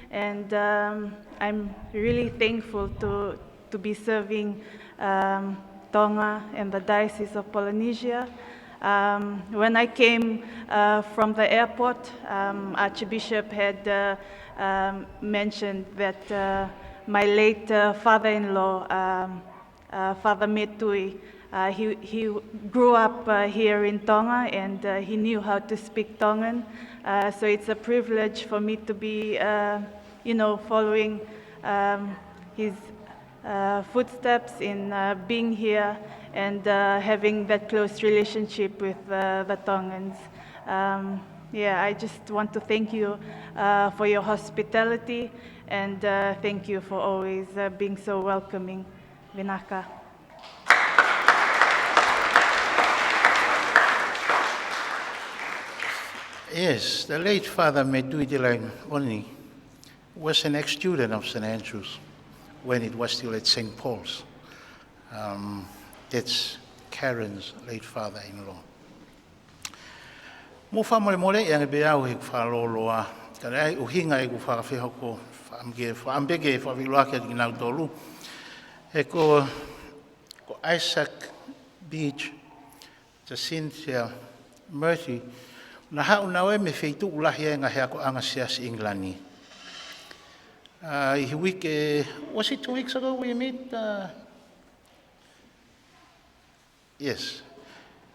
And I'm really thankful to be serving Tonga and the Diocese of Polynesia. When I came from the airport, Archbishop had mentioned that my late father-in-law, Father Metui, he grew up here in Tonga, and he knew how to speak Tongan. So it's a privilege for me to be, following his footsteps in being here and having that close relationship with the Tongans. I just want to thank you for your hospitality, and thank you for always being so welcoming. Vinaka. Yes, the late Father Medui Oni was an ex-student of St. Andrew's when it was still at St. Paul's. That's Karen's late father-in-law. Mo whamore more e ane beau he whaloloa. Kare ai uhinga e ku whakawhihoko whaambege whaviloake ki nau tolu. E ko ko Isaac Beach, Jacinthia Murphy, na hau na we me feitu ulahi e ngahi ako anga Siasi Ingilani. I week, was it 2 weeks ago we met? Yes.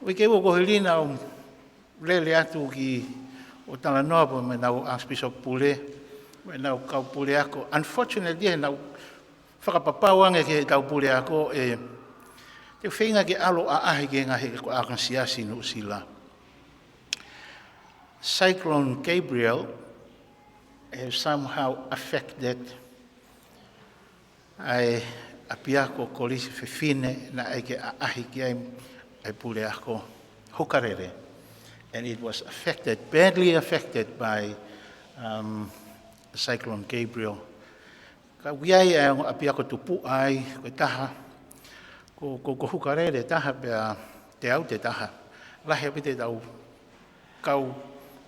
Wike wo ko helina o lele atu ki o tala noa me na o Archbishop Pule, me na o kau Pule ako. Unfortunately, na whakapapawanga ke tau Pule ako te whenga ke alo a ahi ke ngahi ko akan Siasi no sila. Cyclone Gabriel has somehow affected ai apiako kolisi fefine na eke a ahi ke ai Pule ako hokarere. And it was affected, badly affected by Cyclone Gabriel. Ka wiai e apiako tupu ai ko taha ko hukarere taha pea te au te taha. Lahi apite tau kau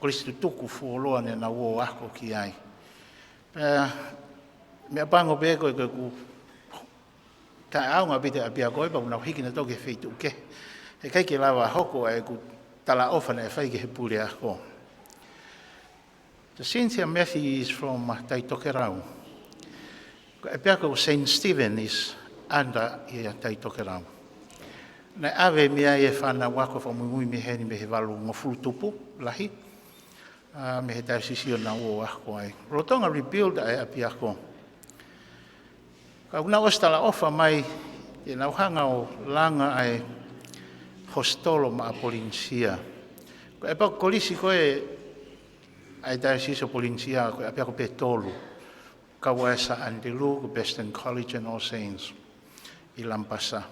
kolisi tuku fuoloa ne na uo ako ki ai. Mea pango peko e ku ta au ngā pite apiako e pa unau hiki na toke feitu ke. He kai ke lawa hoko e ku tala ofana e whai ke he Pule ako. Jacinthia Murphy is from Taitokerau. E peako St. Stephen is under ia Taitokerau. Nei ave mea e whana wako wha mui me heni me he walu ngofuru tupu lahi. Me he Diocese na ua ako ai. Rotonga rebuild ai api ako. Ka una ostala ofa mai e nauhanga o langa ai hostolo ma Polinisia. Ko e pako kolisi koe ai Diocese o Polinisia ko e api ako pe tolu. Ka waesa Andelu, Western College and All Saints i Lampasa.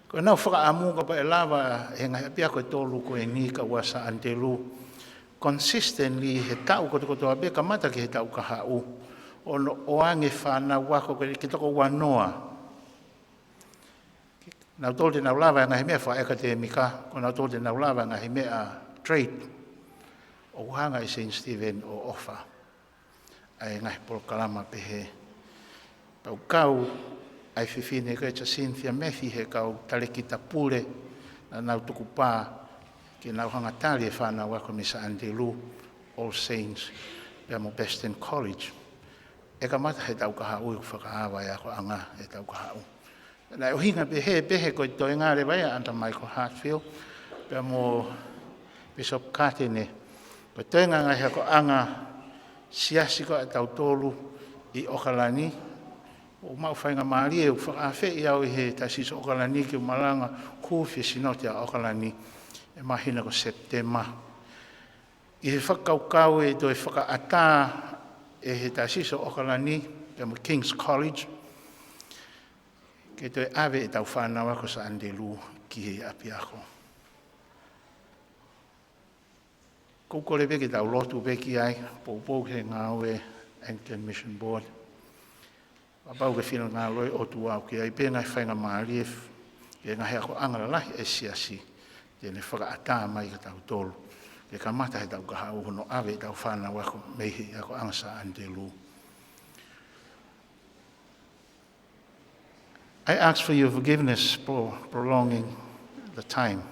Ko nau whakaamu ka pa e lawa he ngai api ako e tolu ko e ni ka waesa Andelu. Consistently he tau koto abe ka mata ki he tau ka hau. O no oange whana wako ki toko wanoa. Nau tōle nau lawa ngahi mea wha akademika, ko nau tōle nau lawa ngahi mea trade. O hanga i St. Stephen o ofa. Ai ngahi polokalama pehe. Pau kau ai whiwhine koe Jacinthia Murphy he kau talekita pule na nau tuku pā ki nau hanga tali e whana wako misa Andelu, All Saints, pia mo Western College. E ka mata he tau kaha ui whakaawa e ako anga he tau kaha ui. Nai o hinga pehe koe toi ngāre vai anta Michael Hartfield, pia mo Bishop Katene, koe toi nganga he ako anga Siasi ko e tau tolu i Okalani, o mau whainga maari e whakawhi i au i he Diocese Okalani ki o malanga kuwhi sinoti a Okalani e mahina ko September. I he whakaukau e doi whakaata e he Diocese Okalani, pe mo King's College, ke toi ave e tau whanawa ko sa Andelu ki he api ako. Kukore peke tau lotu peki ai, pou ke ngāwe Anglican Mission Board. Apau ke whina ngā loi o tu au ki ai, pe ngai whainga maari e ngahi ako angara lahi e Siasi, tēne whakaata mai ka tau tolu. Ke ka mata he tau kaha uhono ave tau whana wako meihi ako angasa Andelu. I ask for your forgiveness for prolonging the time.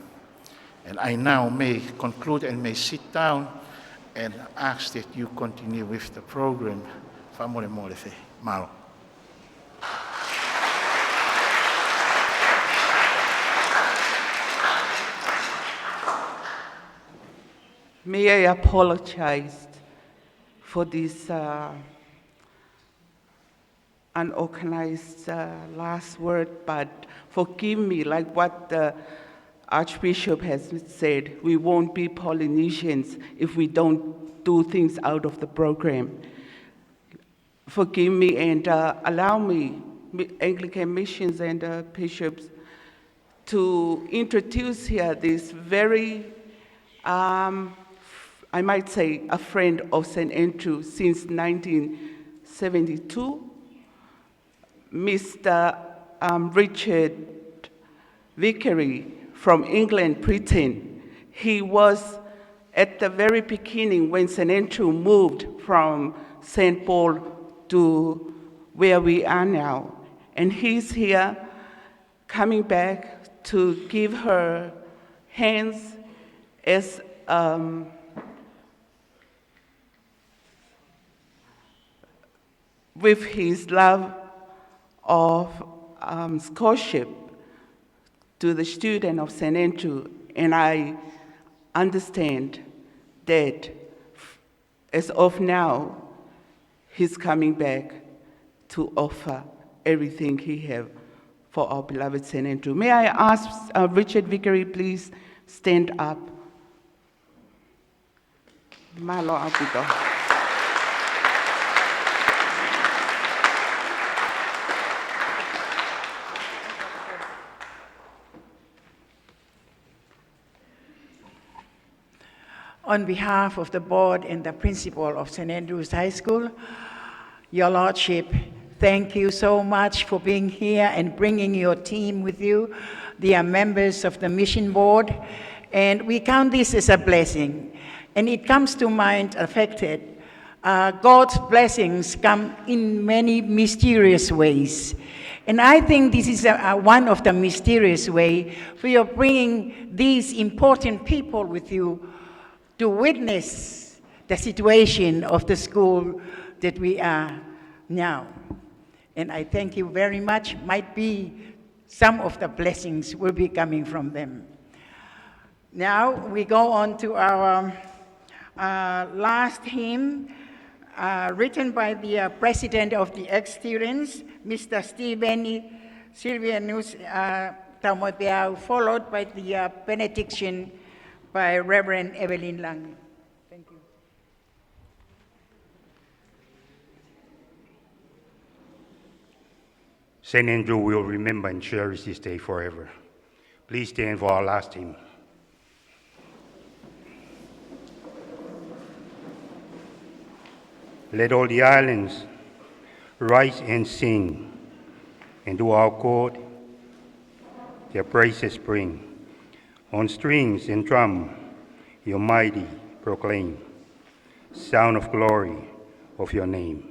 And I now may conclude and may sit down and ask that you continue with the program. Famole molefe. Malo. May I apologize for this unorganized last word, but forgive me, like what the Archbishop has said, we won't be Polynesians if we don't do things out of the program. Forgive me and allow me, Anglican missions and bishops, to introduce here this very, I might say, a friend of St. Andrew since 1972, Mr. Richard Vickery from England, Britain. He was at the very beginning when St. Andrew moved from St. Paul to where we are now. And he's here coming back to give her hands as with his love of scholarship to the student of St. Andrew, and I understand that as of now, he's coming back to offer everything he has for our beloved St. Andrew. May I ask Richard Vickery, please stand up. Malo Apito. On behalf of the board and the principal of St. Andrew's High School, Your Lordship, thank you so much for being here and bringing your team with you. They are members of the mission board, and we count this as a blessing. And it comes to mind affected. God's blessings come in many mysterious ways. And I think this is one of the mysterious ways for you bringing these important people with you to witness the situation of the school that we are now. And I thank you very much. Might be some of the blessings will be coming from them. Now we go on to our last hymn, written by the president of the ex-students, Mr. Stephen Silvianus Taumoteau, followed by the benediction by Reverend Evelyn Lang. Thank you. St. Andrew will remember and cherish this day forever. Please stand for our last hymn. Let all the islands rise and sing, and to our court their praises bring. On strings and drum, your mighty proclaim, sound of glory of your name.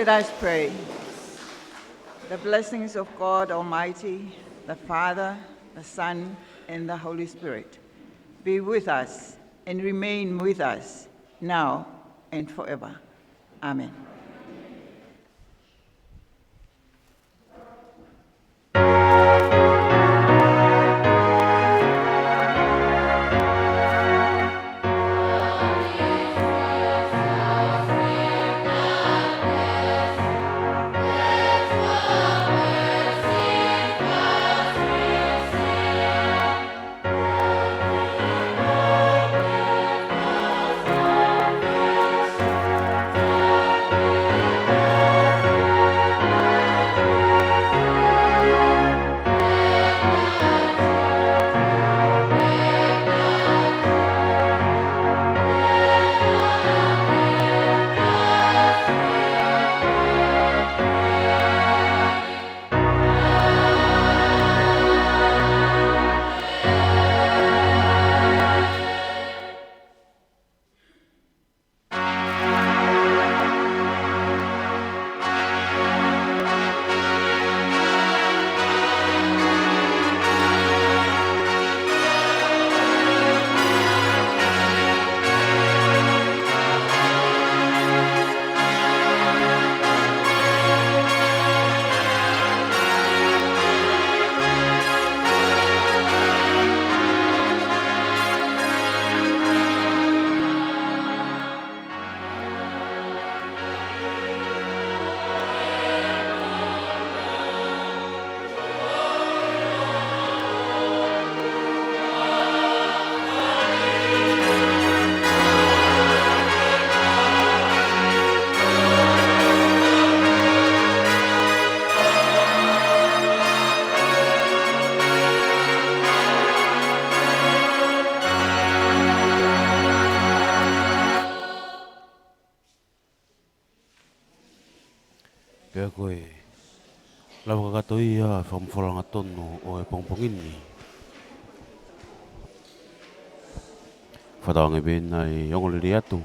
Let us pray. The blessings of God Almighty, the Father, the Son, and the Holy Spirit be with us and remain with us now and forever. Amen. Pea koe, lau kakatoi a whamwharanga tonu o e pongpongini. Whataonge bēnā e ongoliri atu,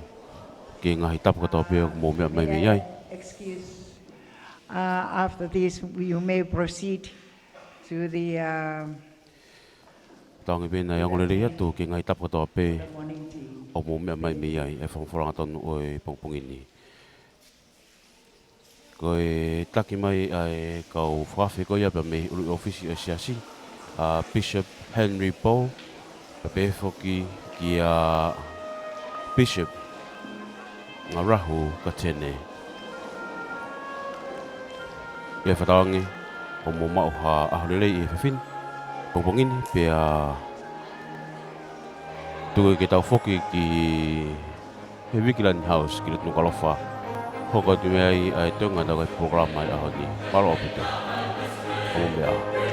ki ngahi tapu katoa pēo mō mea mai mei ai. Excuse. After this, you may proceed to the Taonge bēnā e ongoliri atu, ki ngahi tapu katoa pē morning tea. o mō mea mai mei ai e whamwharanga tonu o e pongpongini. Ko e taki mai ai kau whawhi ko ia pa me ulu ofisi o Siasi, Bishop Henry Paul, pa pēwhoki ki a Bishop ngā rahu ka tēne. Ia whataonge, o mō mao ha ahurelei e whiwhin, pongpongini pe a tuwe ke tau whoki ki he Ingilani House ki Latu Kolofo'ou. Hoko tu mea i Tonga tau kai programa i ahoni. Paro opito. Omo mea.